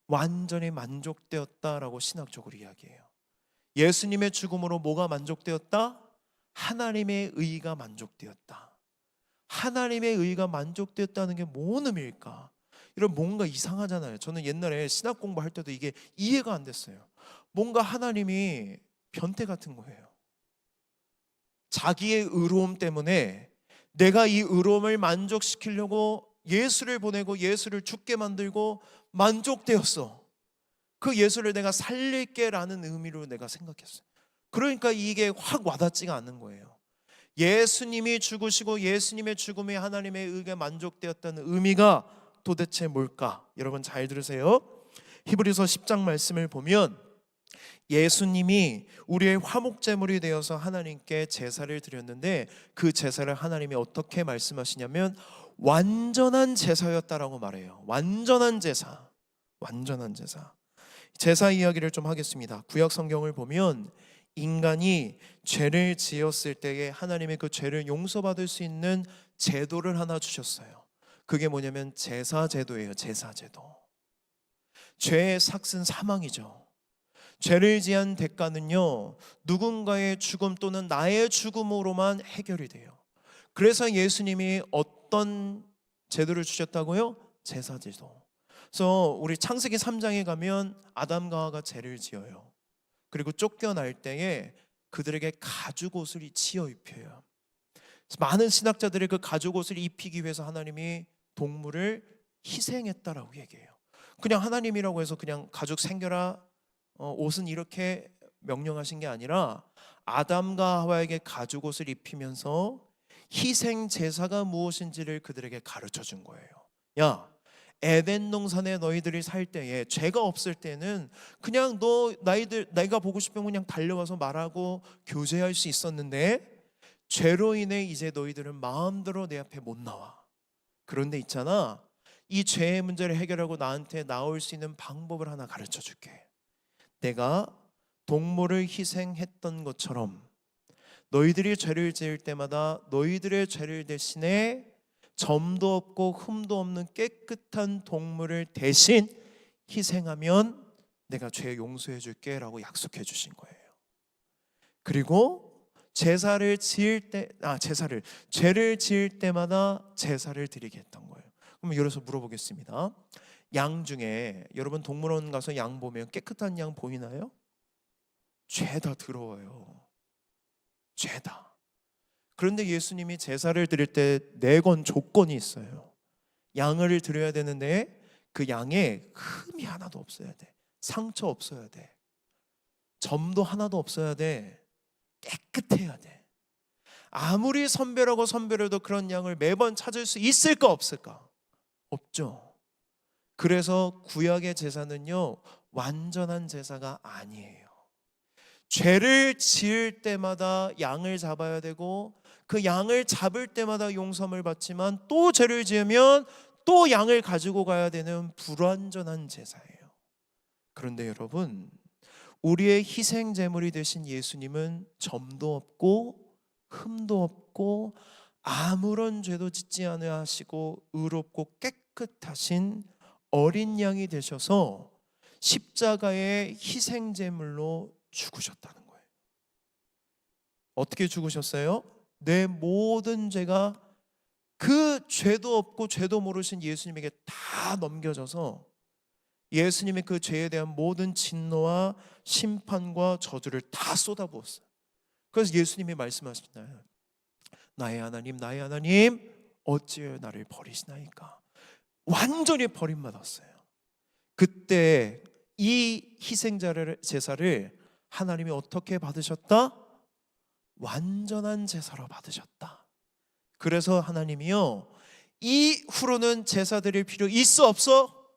완전히 만족되었다라고 신학적으로 이야기해요. 예수님의 죽음으로 뭐가 만족되었다? 하나님의 의가 만족되었다. 하나님의 의가 만족되었다는 게 뭔 의미일까? 이런 뭔가 이상하잖아요. 저는 옛날에 신학 공부할 때도 이게 이해가 안 됐어요. 뭔가 하나님이 변태 같은 거예요. 자기의 의로움 때문에 내가 이 의로움을 만족시키려고 예수를 보내고 예수를 죽게 만들고 만족되었어. 그 예수를 내가 살릴게 라는 의미로 내가 생각했어요. 그러니까 이게 확 와닿지가 않는 거예요. 예수님이 죽으시고 예수님의 죽음이 하나님의 의가 만족되었다는 의미가 도대체 뭘까? 여러분 잘 들으세요. 히브리서 10장 말씀을 보면 예수님이 우리의 화목제물이 되어서 하나님께 제사를 드렸는데 그 제사를 하나님이 어떻게 말씀하시냐면 완전한 제사였다라고 말해요. 완전한 제사. 완전한 제사. 제사 이야기를 좀 하겠습니다. 구약 성경을 보면 인간이 죄를 지었을 때에 하나님의 그 죄를 용서받을 수 있는 제도를 하나 주셨어요. 그게 뭐냐면 제사제도예요. 제사제도. 죄의 삭은 사망이죠. 죄를 지은 대가는요, 누군가의 죽음 또는 나의 죽음으로만 해결이 돼요. 그래서 예수님이 어떤 제도를 주셨다고요? 제사제도. 그래서 우리 창세기 3장에 가면 아담과 하와가 죄를 지어요. 그리고 쫓겨날 때에 그들에게 가죽옷을 지어 입혀요. 많은 신학자들이 그 가죽옷을 입히기 위해서 하나님이 동물을 희생했다라고 얘기해요. 그냥 하나님이라고 해서 그냥 가죽 생겨라, 옷은 이렇게 명령하신 게 아니라 아담과 하와에게 가죽옷을 입히면서 희생 제사가 무엇인지를 그들에게 가르쳐 준 거예요. 야, 에덴 동산에 너희들이 살 때에 죄가 없을 때는 그냥 내가 보고 싶으면 그냥 달려와서 말하고 교제할 수 있었는데 죄로 인해 이제 너희들은 마음대로 내 앞에 못 나와. 그런데 있잖아, 이 죄의 문제를 해결하고 나한테 나올 수 있는 방법을 하나 가르쳐 줄게. 내가 동물을 희생했던 것처럼 너희들이 죄를 지을 때마다 너희들의 죄를 대신에 점도 없고 흠도 없는 깨끗한 동물을 대신 희생하면 내가 죄 용서해 줄게 라고 약속해 주신 거예요. 그리고 죄를 지을 때마다 제사를 드리게 했던 거예요. 그럼 여기서 물어보겠습니다. 양 중에 여러분 동물원 가서 양 보면 깨끗한 양 보이나요? 죄다 더러워요. 죄다. 그런데 예수님이 제사를 드릴 때 4건 조건이 있어요. 양을 드려야 되는데 그 양에 흠이 하나도 없어야 돼. 상처 없어야 돼. 점도 하나도 없어야 돼. 깨끗해야 돼. 아무리 선별해도 그런 양을 매번 찾을 수 있을까 없을까? 없죠. 그래서 구약의 제사는요, 완전한 제사가 아니에요. 죄를 지을 때마다 양을 잡아야 되고 그 양을 잡을 때마다 용서를 받지만 또 죄를 지으면 또 양을 가지고 가야 되는 불완전한 제사예요. 그런데 여러분, 우리의 희생 제물이 되신 예수님은 점도 없고 흠도 없고 아무런 죄도 짓지 않으시고 의롭고 깨끗하신 어린 양이 되셔서 십자가의 희생 제물로 죽으셨다는 거예요. 어떻게 죽으셨어요? 내 모든 죄가 그 죄도 없고 죄도 모르신 예수님에게 다 넘겨져서 예수님의 그 죄에 대한 모든 진노와 심판과 저주를 다 쏟아부었어요. 그래서 예수님이 말씀하시잖아요. 나의 하나님 어찌하여 나를 버리시나이까. 완전히 버림받았어요. 그때 이 희생 제사를 하나님이 어떻게 받으셨다? 완전한 제사로 받으셨다. 그래서 하나님이요, 이후로는 제사 드릴 필요 있어 없어?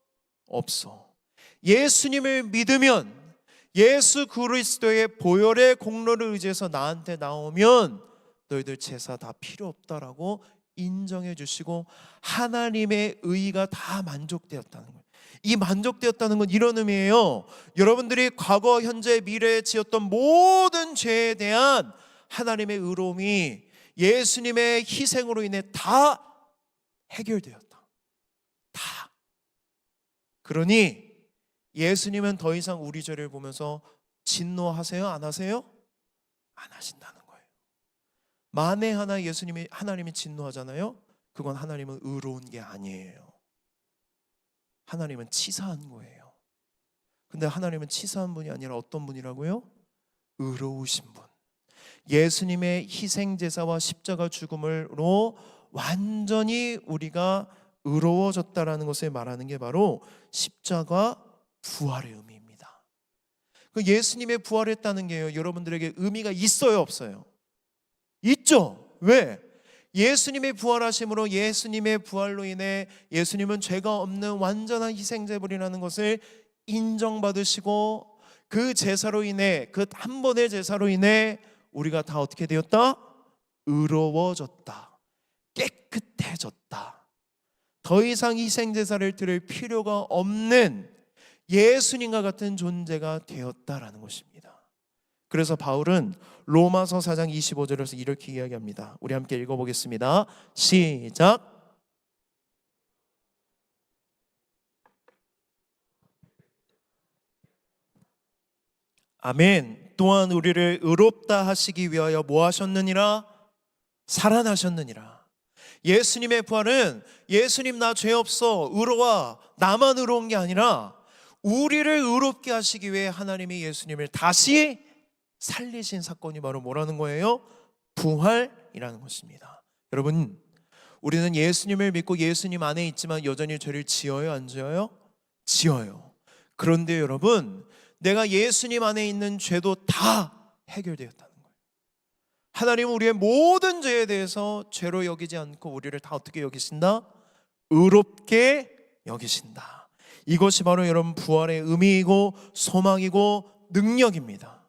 없어. 예수님을 믿으면, 예수 그리스도의 보혈의 공로를 의지해서 나한테 나오면 너희들 제사 다 필요 없다라고 인정해 주시고 하나님의 의가 다 만족되었다는 거예요. 이 만족되었다는 건 이런 의미예요. 여러분들이 과거, 현재, 미래에 지었던 모든 죄에 대한 하나님의 의로움이 예수님의 희생으로 인해 다 해결되었다. 다. 그러니 예수님은 더 이상 우리 죄를 보면서 진노하세요? 안 하세요? 안 하신다는 거예요. 만에 하나 하나님이 진노하잖아요. 그건 하나님은 의로운 게 아니에요. 하나님은 치사한 거예요. 근데 하나님은 치사한 분이 아니라 어떤 분이라고요? 의로우신 분. 예수님의 희생제사와 십자가 죽음으로 완전히 우리가 의로워졌다라는 것을 말하는 게 바로 십자가 부활의 의미입니다. 그 예수님의 부활했다는 게요, 여러분들에게 의미가 있어요, 없어요? 있죠. 왜? 예수님의 부활하심으로, 예수님의 부활로 인해 예수님은 죄가 없는 완전한 희생제물이라는 것을 인정받으시고, 그 제사로 인해, 그 한 번의 제사로 인해 우리가 다 어떻게 되었다? 의로워졌다. 깨끗해졌다. 더 이상 희생제사를 드릴 필요가 없는 예수님과 같은 존재가 되었다라는 것입니다. 그래서 바울은 로마서 4장 25절에서 이렇게 이야기합니다. 우리 함께 읽어보겠습니다. 시작. 아멘. 또한 우리를 의롭다 하시기 위하여 뭐 하셨느니라? 살아나셨느니라. 예수님의 부활은 예수님 나 죄 없어, 의로워, 나만 의로운 게 아니라 우리를 의롭게 하시기 위해 하나님이 예수님을 다시 살리신 사건이 바로 뭐라는 거예요? 부활이라는 것입니다. 여러분, 우리는 예수님을 믿고 예수님 안에 있지만 여전히 죄를 지어요, 안 지어요? 지어요. 그런데 여러분, 내가 예수님 안에 있는 죄도 다 해결되었다는 거예요. 하나님은 우리의 모든 죄에 대해서 죄로 여기지 않고 우리를 다 어떻게 여기신다? 의롭게 여기신다. 이것이 바로 여러분 부활의 의미이고 소망이고 능력입니다.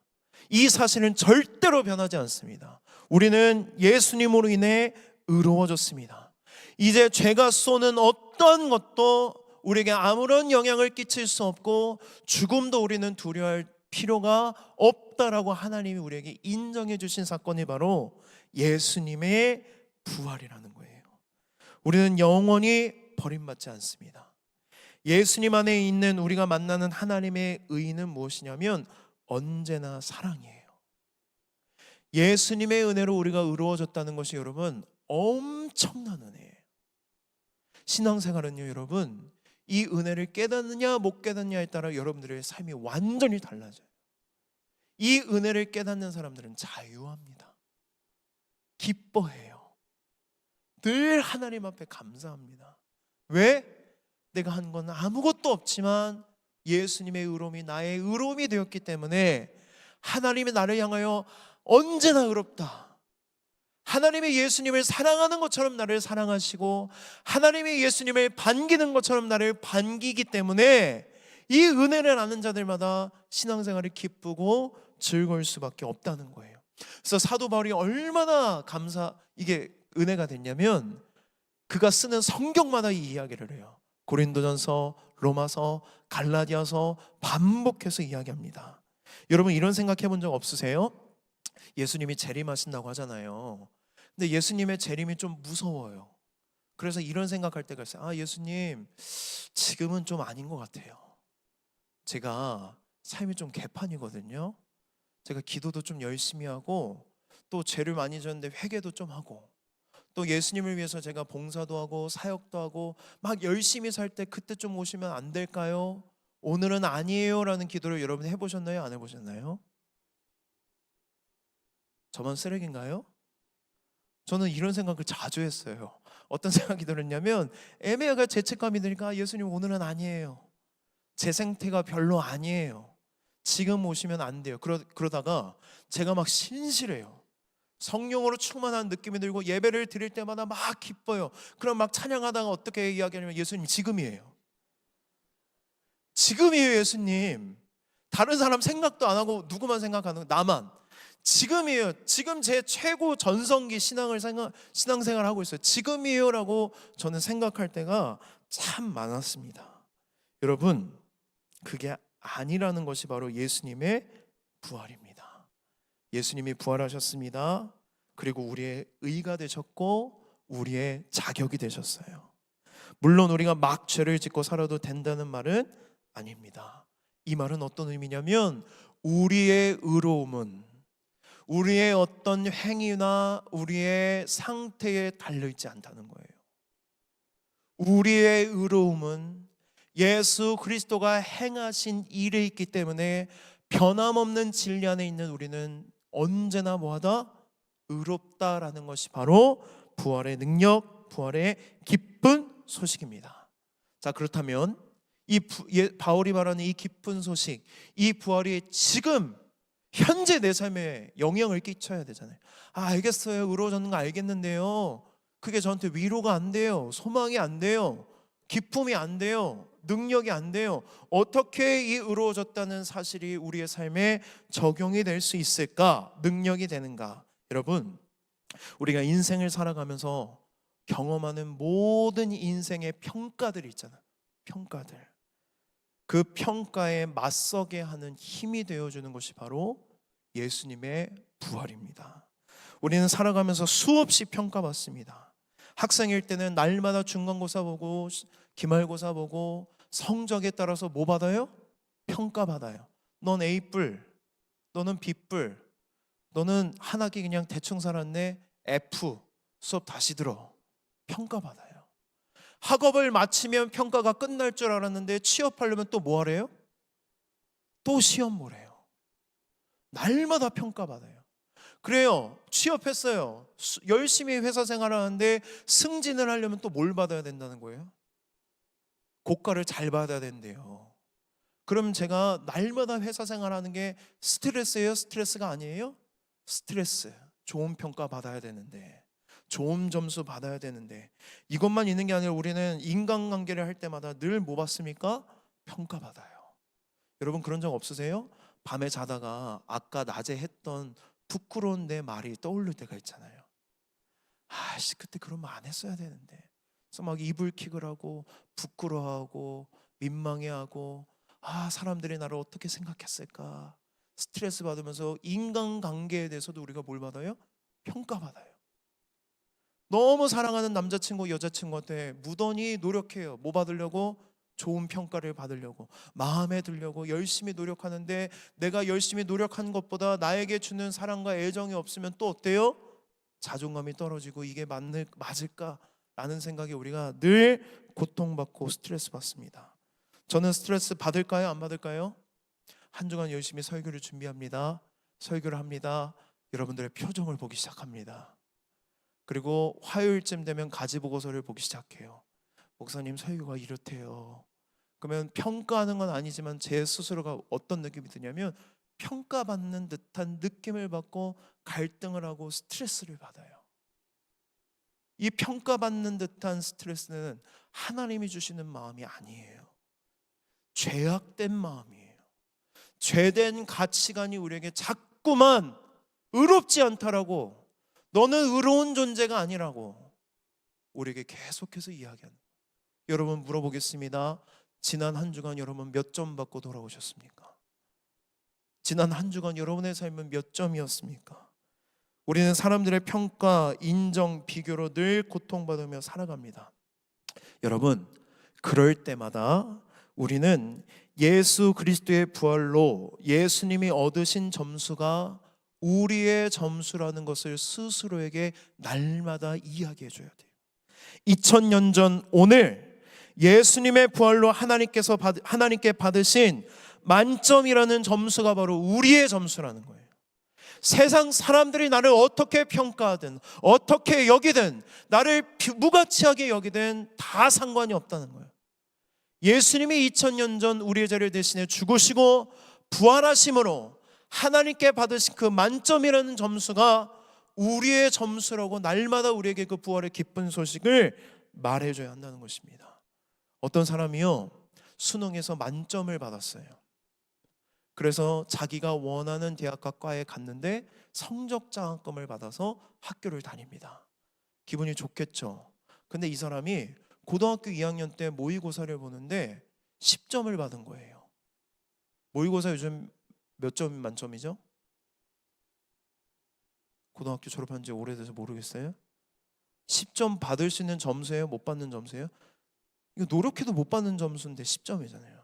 이 사실은 절대로 변하지 않습니다. 우리는 예수님으로 인해 의로워졌습니다. 이제 죄가 쏘는 어떤 것도 우리에게 아무런 영향을 끼칠 수 없고 죽음도 우리는 두려워할 필요가 없다라고 하나님이 우리에게 인정해 주신 사건이 바로 예수님의 부활이라는 거예요. 우리는 영원히 버림받지 않습니다. 예수님 안에 있는 우리가 만나는 하나님의 의는 무엇이냐면 언제나 사랑이에요. 예수님의 은혜로 우리가 의로워졌다는 것이 여러분 엄청난 은혜예요. 신앙생활은요, 여러분, 이 은혜를 깨닫느냐 못 깨닫느냐에 따라 여러분들의 삶이 완전히 달라져요. 이 은혜를 깨닫는 사람들은 자유합니다. 기뻐해요. 늘 하나님 앞에 감사합니다. 왜? 내가 한 건 아무것도 없지만 예수님의 의로움이 나의 의로움이 되었기 때문에 하나님이 나를 향하여 언제나 의롭다. 하나님이 예수님을 사랑하는 것처럼 나를 사랑하시고 하나님이 예수님을 반기는 것처럼 나를 반기기 때문에 이 은혜를 아는 자들마다 신앙생활이 기쁘고 즐거울 수밖에 없다는 거예요. 그래서 사도 바울이 얼마나 이게 은혜가 됐냐면 그가 쓰는 성경마다 이 이야기를 해요. 고린도전서, 로마서, 갈라디아서 반복해서 이야기합니다. 여러분 이런 생각해 본 적 없으세요? 예수님이 재림하신다고 하잖아요. 근데 예수님의 재림이 좀 무서워요. 그래서 이런 생각할 때가 있어요. 예수님 지금은 좀 아닌 것 같아요. 제가 삶이 좀 개판이거든요. 제가 기도도 좀 열심히 하고 또 죄를 많이 졌는데 회개도 좀 하고 또 예수님을 위해서 제가 봉사도 하고 사역도 하고 막 열심히 살 때 그때 좀 오시면 안 될까요? 오늘은 아니에요 라는 기도를 여러분 해보셨나요? 안 해보셨나요? 저만 쓰레기인가요? 저는 이런 생각을 자주 했어요. 어떤 생각이 들었냐면 애매하게 죄책감이 드니까 예수님 오늘은 아니에요. 제 상태가 별로 아니에요. 지금 오시면 안 돼요. 그러다가 제가 막 신실해요. 성령으로 충만한 느낌이 들고 예배를 드릴 때마다 막 기뻐요. 그럼 막 찬양하다가 어떻게 이야기하냐면 예수님 지금이에요. 지금이에요 예수님. 다른 사람 생각도 안 하고 누구만 생각하는 거 나만. 지금이에요. 지금 제 최고 전성기 신앙생활 하고 있어요. 지금이에요 라고 저는 생각할 때가 참 많았습니다. 여러분, 그게 아니라는 것이 바로 예수님의 부활입니다. 예수님이 부활하셨습니다. 그리고 우리의 의가 되셨고 우리의 자격이 되셨어요. 물론 우리가 막 죄를 짓고 살아도 된다는 말은 아닙니다. 이 말은 어떤 의미냐면 우리의 의로움은 우리의 어떤 행위나 우리의 상태에 달려있지 않다는 거예요. 우리의 의로움은 예수 그리스도가 행하신 일에 있기 때문에 변함없는 진리 안에 있는 우리는 언제나 뭐하다? 의롭다라는 것이 바로 부활의 능력, 부활의 기쁜 소식입니다. 자, 그렇다면 바울이 말하는 이 기쁜 소식, 이 부활이 지금 현재 내 삶에 영향을 끼쳐야 되잖아요. 알겠어요. 의로워졌는 거 알겠는데요, 그게 저한테 위로가 안 돼요. 소망이 안 돼요. 기쁨이 안 돼요. 능력이 안 돼요. 어떻게 이 의로워졌다는 사실이 우리의 삶에 적용이 될 수 있을까? 능력이 되는가? 여러분, 우리가 인생을 살아가면서 경험하는 모든 인생의 평가들이 있잖아요. 평가들. 그 평가에 맞서게 하는 힘이 되어주는 것이 바로 예수님의 부활입니다. 우리는 살아가면서 수없이 평가받습니다. 학생일 때는 날마다 중간고사 보고 기말고사 보고 성적에 따라서 뭐 받아요? 평가받아요. 넌 A뿔, 너는 B뿔, 너는 한 학기 그냥 대충 살았네, F, 수업 다시 들어. 평가받아요. 학업을 마치면 평가가 끝날 줄 알았는데 취업하려면 또 뭐 하래요? 또 시험 보래요. 날마다 평가받아요. 그래요. 취업했어요. 열심히 회사 생활하는데 승진을 하려면 또 뭘 받아야 된다는 거예요? 고과를 잘 받아야 된대요. 그럼 제가 날마다 회사 생활하는 게 스트레스예요? 스트레스가 아니에요? 스트레스. 좋은 평가 받아야 되는데, 좋은 점수 받아야 되는데, 이것만 있는 게 아니라 우리는 인간관계를 할 때마다 늘 뭐 받습니까? 평가받아요. 여러분, 그런 적 없으세요? 밤에 자다가 아까 낮에 했던 부끄러운 내 말이 떠오를 때가 있잖아요. 그때 그런 말 안 했어야 되는데. 그래서 막 이불킥을 하고 부끄러워하고 민망해하고, 사람들이 나를 어떻게 생각했을까, 스트레스 받으면서 인간관계에 대해서도 우리가 뭘 받아요? 평가받아요. 너무 사랑하는 남자친구 여자친구한테 무던히 노력해요. 뭐 받으려고? 좋은 평가를 받으려고, 마음에 들려고 열심히 노력하는데 내가 열심히 노력한 것보다 나에게 주는 사랑과 애정이 없으면 또 어때요? 자존감이 떨어지고 이게 맞을까라는 생각에 우리가 늘 고통받고 스트레스 받습니다. 저는 스트레스 받을까요? 안 받을까요? 한 주간 열심히 설교를 준비합니다. 설교를 합니다. 여러분들의 표정을 보기 시작합니다. 그리고 화요일쯤 되면 가지보고서를 보기 시작해요. 목사님, 설교가 이렇대요. 그러면 평가하는 건 아니지만 제 스스로가 어떤 느낌이 드냐면 평가받는 듯한 느낌을 받고 갈등을 하고 스트레스를 받아요. 이 평가받는 듯한 스트레스는 하나님이 주시는 마음이 아니에요. 죄악된 마음이에요. 죄된 가치관이 우리에게 자꾸만 의롭지 않다라고, 너는 의로운 존재가 아니라고 우리에게 계속해서 이야기하는 거예요. 여러분, 물어보겠습니다. 지난 한 주간 여러분 몇 점 받고 돌아오셨습니까? 지난 한 주간 여러분의 삶은 몇 점이었습니까? 우리는 사람들의 평가, 인정, 비교로 늘 고통받으며 살아갑니다. 여러분, 그럴 때마다 우리는 예수 그리스도의 부활로 예수님이 얻으신 점수가 우리의 점수라는 것을 스스로에게 날마다 이야기해 줘야 돼요. 2000년 전 오늘 예수님의 부활로 하나님께 받으신 만점이라는 점수가 바로 우리의 점수라는 거예요. 세상 사람들이 나를 어떻게 평가하든 어떻게 여기든 나를 무가치하게 여기든 다 상관이 없다는 거예요. 예수님이 2000년 전 우리의 자리를 대신해 죽으시고 부활하심으로 하나님께 받으신 그 만점이라는 점수가 우리의 점수라고 날마다 우리에게 그 부활의 기쁜 소식을 말해줘야 한다는 것입니다. 어떤 사람이요, 수능에서 만점을 받았어요. 그래서 자기가 원하는 대학과 과에 갔는데 성적 장학금을 받아서 학교를 다닙니다. 기분이 좋겠죠. 근데 이 사람이 고등학교 2학년 때 모의고사를 보는데 10점을 받은 거예요. 모의고사 요즘 몇 점 만점이죠? 고등학교 졸업한 지 오래돼서 모르겠어요. 10점 받을 수 있는 점수예요? 못 받는 점수예요? 이거 노력해도 못 받는 점수인데 10점이잖아요.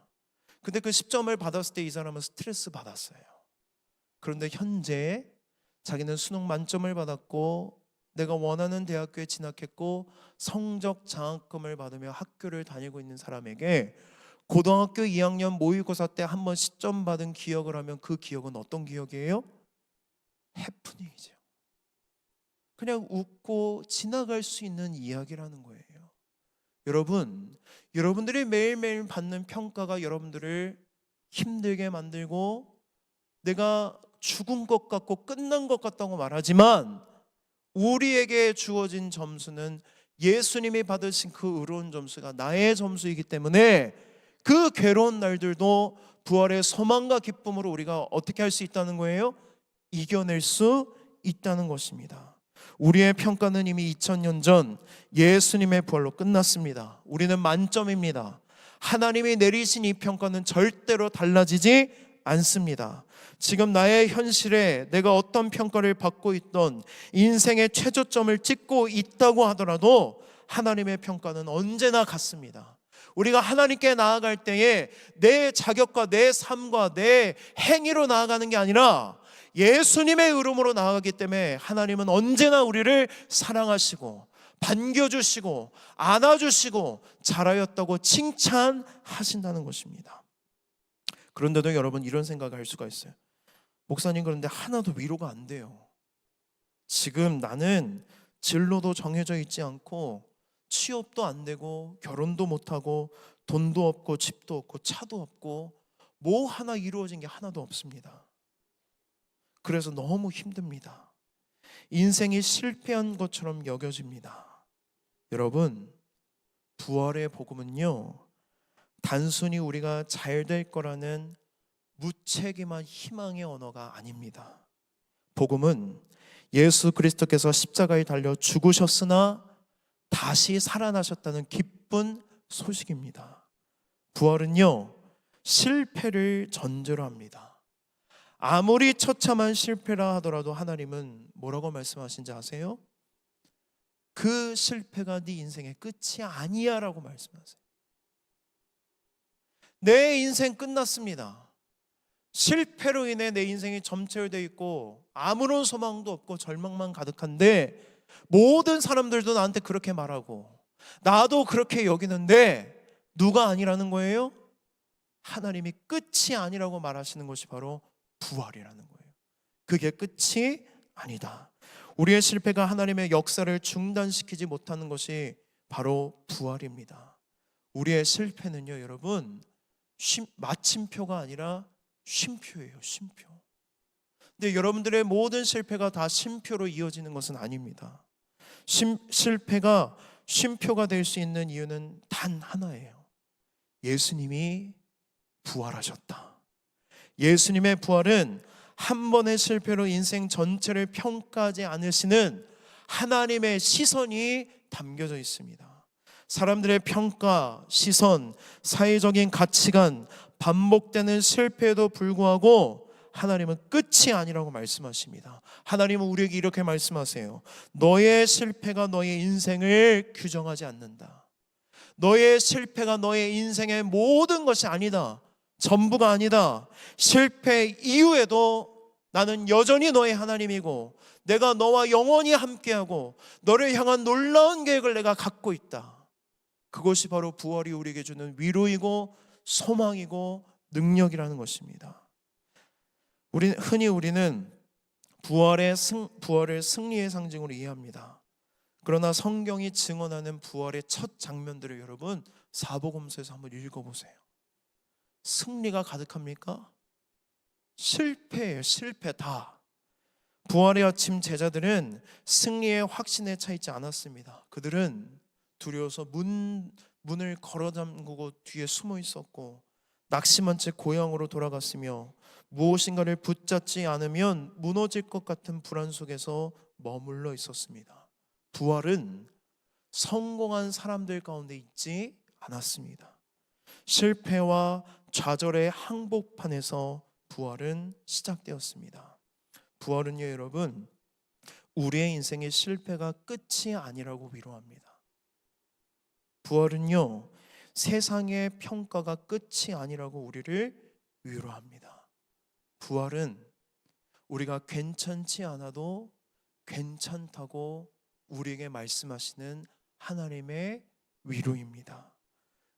근데 그 10점을 받았을 때 이 사람은 스트레스 받았어요. 그런데 현재 자기는 수능 만점을 받았고 내가 원하는 대학교에 진학했고 성적 장학금을 받으며 학교를 다니고 있는 사람에게 고등학교 2학년 모의고사 때 한 번 10점 받은 기억을 하면 그 기억은 어떤 기억이에요? 해프닝이죠. 그냥 웃고 지나갈 수 있는 이야기라는 거예요. 여러분, 여러분들이 매일매일 받는 평가가 여러분들을 힘들게 만들고 내가 죽은 것 같고 끝난 것 같다고 말하지만 우리에게 주어진 점수는 예수님이 받으신 그 의로운 점수가 나의 점수이기 때문에 그 괴로운 날들도 부활의 소망과 기쁨으로 우리가 어떻게 할 수 있다는 거예요? 이겨낼 수 있다는 것입니다. 우리의 평가는 이미 2000년 전 예수님의 부활로 끝났습니다. 우리는 만점입니다. 하나님이 내리신 이 평가는 절대로 달라지지 않습니다. 지금 나의 현실에 내가 어떤 평가를 받고 있던 인생의 최저점을 찍고 있다고 하더라도 하나님의 평가는 언제나 같습니다. 우리가 하나님께 나아갈 때에 내 자격과 내 삶과 내 행위로 나아가는 게 아니라 예수님의 이름으로 나아가기 때문에 하나님은 언제나 우리를 사랑하시고 반겨주시고 안아주시고 잘하였다고 칭찬하신다는 것입니다. 그런데도 여러분 이런 생각을 할 수가 있어요. 목사님, 그런데 하나도 위로가 안 돼요. 지금 나는 진로도 정해져 있지 않고 취업도 안 되고 결혼도 못하고 돈도 없고 집도 없고 차도 없고 뭐 하나 이루어진 게 하나도 없습니다. 그래서 너무 힘듭니다. 인생이 실패한 것처럼 여겨집니다. 여러분, 부활의 복음은요, 단순히 우리가 잘 될 거라는 무책임한 희망의 언어가 아닙니다. 복음은 예수 그리스도께서 십자가에 달려 죽으셨으나 다시 살아나셨다는 기쁜 소식입니다. 부활은요, 실패를 전제로 합니다. 아무리 처참한 실패라 하더라도 하나님은 뭐라고 말씀하신지 아세요? 그 실패가 네 인생의 끝이 아니야 라고 말씀하세요. 내 인생 끝났습니다. 실패로 인해 내 인생이 점철되어 있고 아무런 소망도 없고 절망만 가득한데 모든 사람들도 나한테 그렇게 말하고 나도 그렇게 여기는데 누가 아니라는 거예요? 하나님이 끝이 아니라고 말하시는 것이 바로 부활이라는 거예요. 그게 끝이 아니다. 우리의 실패가 하나님의 역사를 중단시키지 못하는 것이 바로 부활입니다. 우리의 실패는요, 여러분, 마침표가 아니라 쉼표예요. 쉼표. 근데 여러분들의 모든 실패가 다 쉼표로 이어지는 것은 아닙니다. 실패가 쉼표가 될 수 있는 이유는 단 하나예요. 예수님이 부활하셨다. 예수님의 부활은 한 번의 실패로 인생 전체를 평가하지 않으시는 하나님의 시선이 담겨져 있습니다. 사람들의 평가, 시선, 사회적인 가치관, 반복되는 실패에도 불구하고 하나님은 끝이 아니라고 말씀하십니다. 하나님은 우리에게 이렇게 말씀하세요. 너의 실패가 너의 인생을 규정하지 않는다. 너의 실패가 너의 인생의 모든 것이 아니다. 전부가 아니다. 실패 이후에도 나는 여전히 너의 하나님이고 내가 너와 영원히 함께하고 너를 향한 놀라운 계획을 내가 갖고 있다. 그것이 바로 부활이 우리에게 주는 위로이고 소망이고 능력이라는 것입니다. 흔히 우리는 부활을 승리의 상징으로 이해합니다. 그러나 성경이 증언하는 부활의 첫 장면들을 여러분 사복음서에서 한번 읽어보세요. 승리가 가득합니까? 실패예요. 실패 다. 부활의 아침 제자들은 승리의 확신에 차 있지 않았습니다. 그들은 두려워서 문을 걸어 잠그고 뒤에 숨어 있었고 낙심한 채 고향으로 돌아갔으며 무엇인가를 붙잡지 않으면 무너질 것 같은 불안 속에서 머물러 있었습니다. 부활은 성공한 사람들 가운데 있지 않았습니다. 실패와 좌절의 항복판에서 부활은 시작되었습니다. 부활은요, 여러분, 우리의 인생의 실패가 끝이 아니라고 위로합니다. 부활은요, 세상의 평가가 끝이 아니라고 우리를 위로합니다. 부활은 우리가 괜찮지 않아도 괜찮다고 우리에게 말씀하시는 하나님의 위로입니다.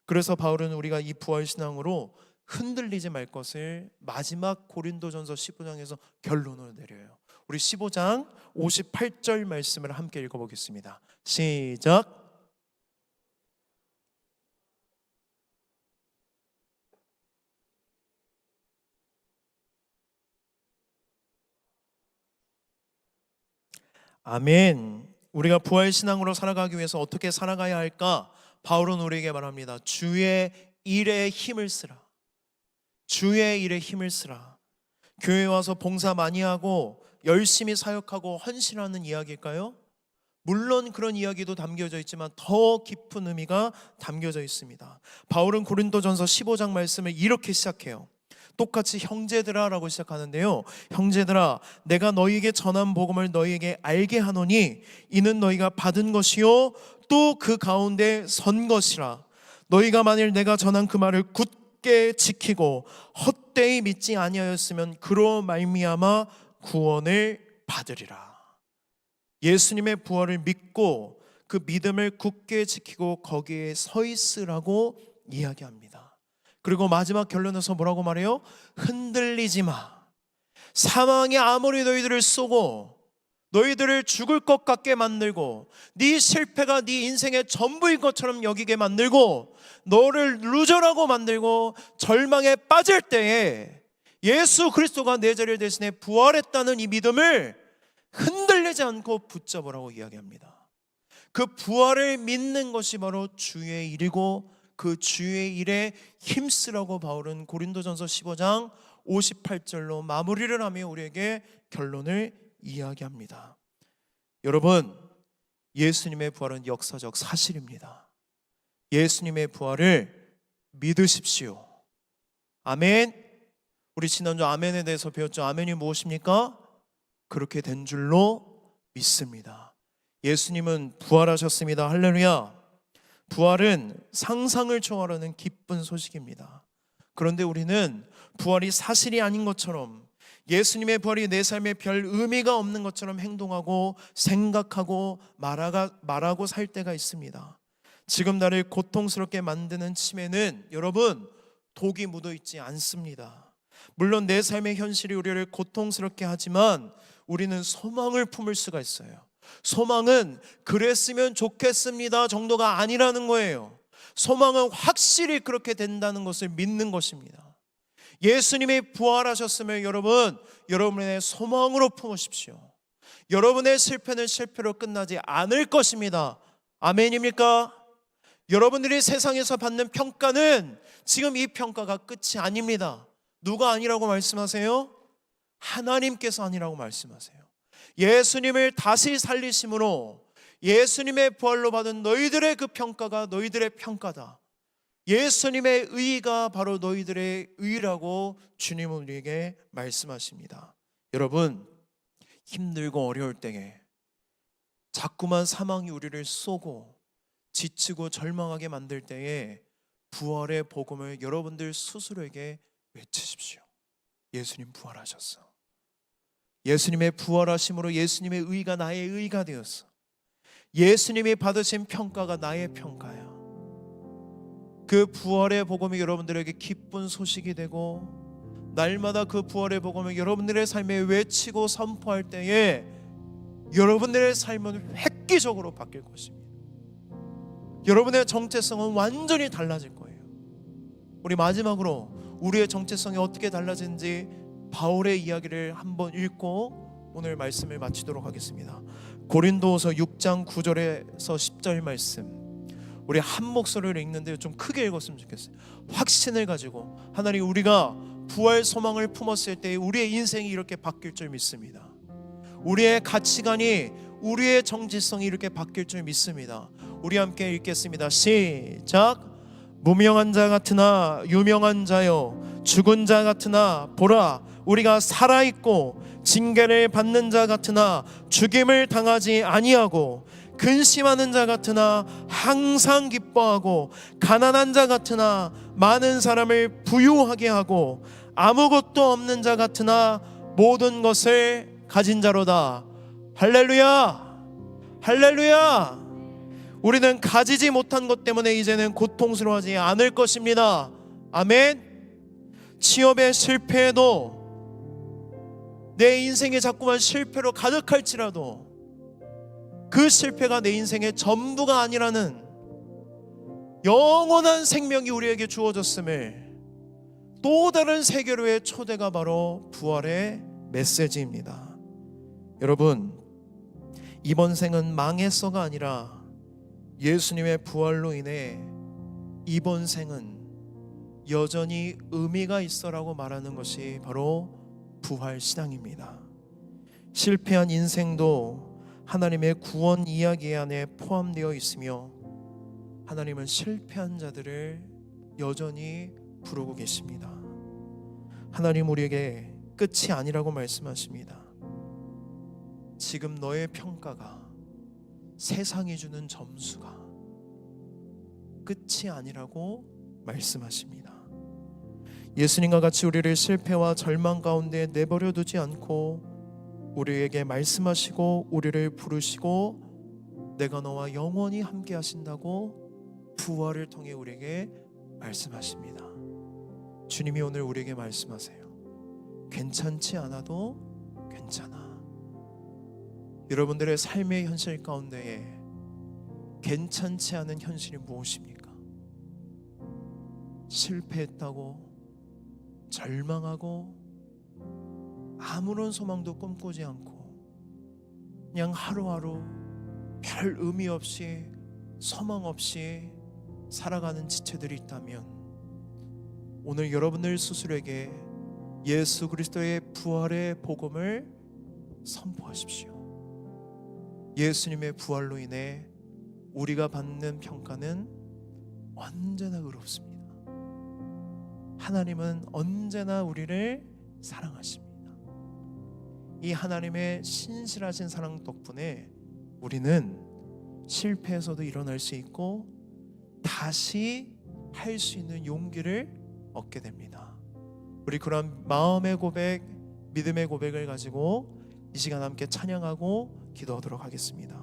그래서 바울은 우리가 이 부활신앙으로 흔들리지 말 것을 마지막 고린도전서 15장에서 결론을 내려요. 우리 15장 58절 말씀을 함께 읽어보겠습니다. 시작. 아멘. 우리가 부활신앙으로 살아가기 위해서 어떻게 살아가야 할까? 바울은 우리에게 말합니다. 주의 일에 힘을 쓰라. 주의 일에 힘을 쓰라. 교회에 와서 봉사 많이 하고 열심히 사역하고 헌신하는 이야기일까요? 물론 그런 이야기도 담겨져 있지만 더 깊은 의미가 담겨져 있습니다. 바울은 고린도전서 15장 말씀을 이렇게 시작해요. 똑같이 형제들아 라고 시작하는데요, 형제들아, 내가 너희에게 전한 복음을 너희에게 알게 하노니 이는 너희가 받은 것이요 또 그 가운데 선 것이라. 너희가 만일 내가 전한 그 말을 굳게 지키고 헛되이 믿지 아니하였으면 그로 말미암아 구원을 받으리라. 예수님의 부활을 믿고 그 믿음을 굳게 지키고 거기에 서 있으라고 이야기합니다. 그리고 마지막 결론에서 뭐라고 말해요? 흔들리지 마. 사망이 아무리 너희들을 쏘고 너희들을 죽을 것 같게 만들고 네 실패가 네 인생의 전부인 것처럼 여기게 만들고 너를 루저라고 만들고 절망에 빠질 때에 예수 그리스도가 내 자리를 대신해 부활했다는 이 믿음을 흔들리지 않고 붙잡으라고 이야기합니다. 그 부활을 믿는 것이 바로 주의 일이고 그 주의 일에 힘쓰라고 바울은 고린도전서 15장 58절로 마무리를 하며 우리에게 결론을 이야기합니다. 여러분, 예수님의 부활은 역사적 사실입니다. 예수님의 부활을 믿으십시오. 아멘. 우리 지난주 아멘에 대해서 배웠죠. 아멘이 무엇입니까? 그렇게 된 줄로 믿습니다. 예수님은 부활하셨습니다. 할렐루야. 부활은 상상을 초월하는 기쁜 소식입니다. 그런데 우리는 부활이 사실이 아닌 것처럼, 예수님의 부활이 내 삶에 별 의미가 없는 것처럼 행동하고 생각하고 말하고 살 때가 있습니다. 지금 나를 고통스럽게 만드는 침에는 여러분, 독이 묻어 있지 않습니다. 물론 내 삶의 현실이 우리를 고통스럽게 하지만 우리는 소망을 품을 수가 있어요. 소망은 그랬으면 좋겠습니다 정도가 아니라는 거예요. 소망은 확실히 그렇게 된다는 것을 믿는 것입니다. 예수님이 부활하셨으면 여러분의 소망으로 품으십시오. 여러분의 실패는 실패로 끝나지 않을 것입니다. 아멘입니까? 여러분들이 세상에서 받는 평가는 지금 이 평가가 끝이 아닙니다. 누가 아니라고 말씀하세요? 하나님께서 아니라고 말씀하세요. 예수님을 다시 살리심으로 예수님의 부활로 받은 너희들의 그 평가가 너희들의 평가다. 예수님의 의가 바로 너희들의 의라고 주님은 우리에게 말씀하십니다. 여러분, 힘들고 어려울 때에 자꾸만 사망이 우리를 쏘고 지치고 절망하게 만들 때에 부활의 복음을 여러분들 스스로에게 외치십시오. 예수님 부활하셨어. 예수님의 부활하심으로 예수님의 의가 나의 의가 되었어. 예수님이 받으신 평가가 나의 평가야. 그 부활의 복음이 여러분들에게 기쁜 소식이 되고 날마다 그 부활의 복음을 여러분들의 삶에 외치고 선포할 때에 여러분들의 삶은 획기적으로 바뀔 것입니다. 여러분의 정체성은 완전히 달라질 거예요. 우리 마지막으로 우리의 정체성이 어떻게 달라지는지 바울의 이야기를 한번 읽고 오늘 말씀을 마치도록 하겠습니다. 고린도후서 6장 9절에서 10절 말씀, 우리 한 목소리를 읽는데 좀 크게 읽었으면 좋겠어요. 확신을 가지고 하나님, 우리가 부활 소망을 품었을 때 우리의 인생이 이렇게 바뀔 줄 믿습니다. 우리의 가치관이, 우리의 정체성이 이렇게 바뀔 줄 믿습니다. 우리 함께 읽겠습니다. 시작. 무명한 자 같으나 유명한 자여, 죽은 자 같으나 보라 우리가 살아있고, 징계를 받는 자 같으나 죽임을 당하지 아니하고, 근심하는 자 같으나 항상 기뻐하고, 가난한 자 같으나 많은 사람을 부유하게 하고, 아무것도 없는 자 같으나 모든 것을 가진 자로다. 할렐루야, 할렐루야. 우리는 가지지 못한 것 때문에 이제는 고통스러워하지 않을 것입니다. 아멘. 취업의 실패에도 내 인생이 자꾸만 실패로 가득할지라도 그 실패가 내 인생의 전부가 아니라는 영원한 생명이 우리에게 주어졌음을, 또 다른 세계로의 초대가 바로 부활의 메시지입니다. 여러분, 이번 생은 망했어가 아니라 예수님의 부활로 인해 이번 생은 여전히 의미가 있어라고 말하는 것이 바로 부활신앙입니다. 실패한 인생도 하나님의 구원 이야기 안에 포함되어 있으며, 하나님은 실패한 자들을 여전히 부르고 계십니다. 하나님 우리에게 끝이 아니라고 말씀하십니다. 지금 너의 평가가, 세상이 주는 점수가 끝이 아니라고 말씀하십니다. 예수님과 같이 우리를 실패와 절망 가운데 내버려 두지 않고 우리에게 말씀하시고 우리를 부르시고 내가 너와 영원히 함께 하신다고 부활을 통해 우리에게 말씀하십니다. 주님이 오늘 우리에게 말씀하세요. 괜찮지 않아도 괜찮아. 여러분들의 삶의 현실 가운데에 괜찮지 않은 현실이 무엇입니까? 실패했다고 절망하고 아무런 소망도 꿈꾸지 않고 그냥 하루하루 별 의미 없이 소망 없이 살아가는 지체들이 있다면, 오늘 여러분들 스스로에게 예수 그리스도의 부활의 복음을 선포하십시오. 예수님의 부활로 인해 우리가 받는 평가는 언제나 의롭습니다. 하나님은 언제나 우리를 사랑하십니다. 이 하나님의 신실하신 사랑 덕분에 우리는 실패에서도 일어날 수 있고 다시 할 수 있는 용기를 얻게 됩니다. 우리 그런 마음의 고백, 믿음의 고백을 가지고 이 시간 함께 찬양하고 기도하도록 하겠습니다.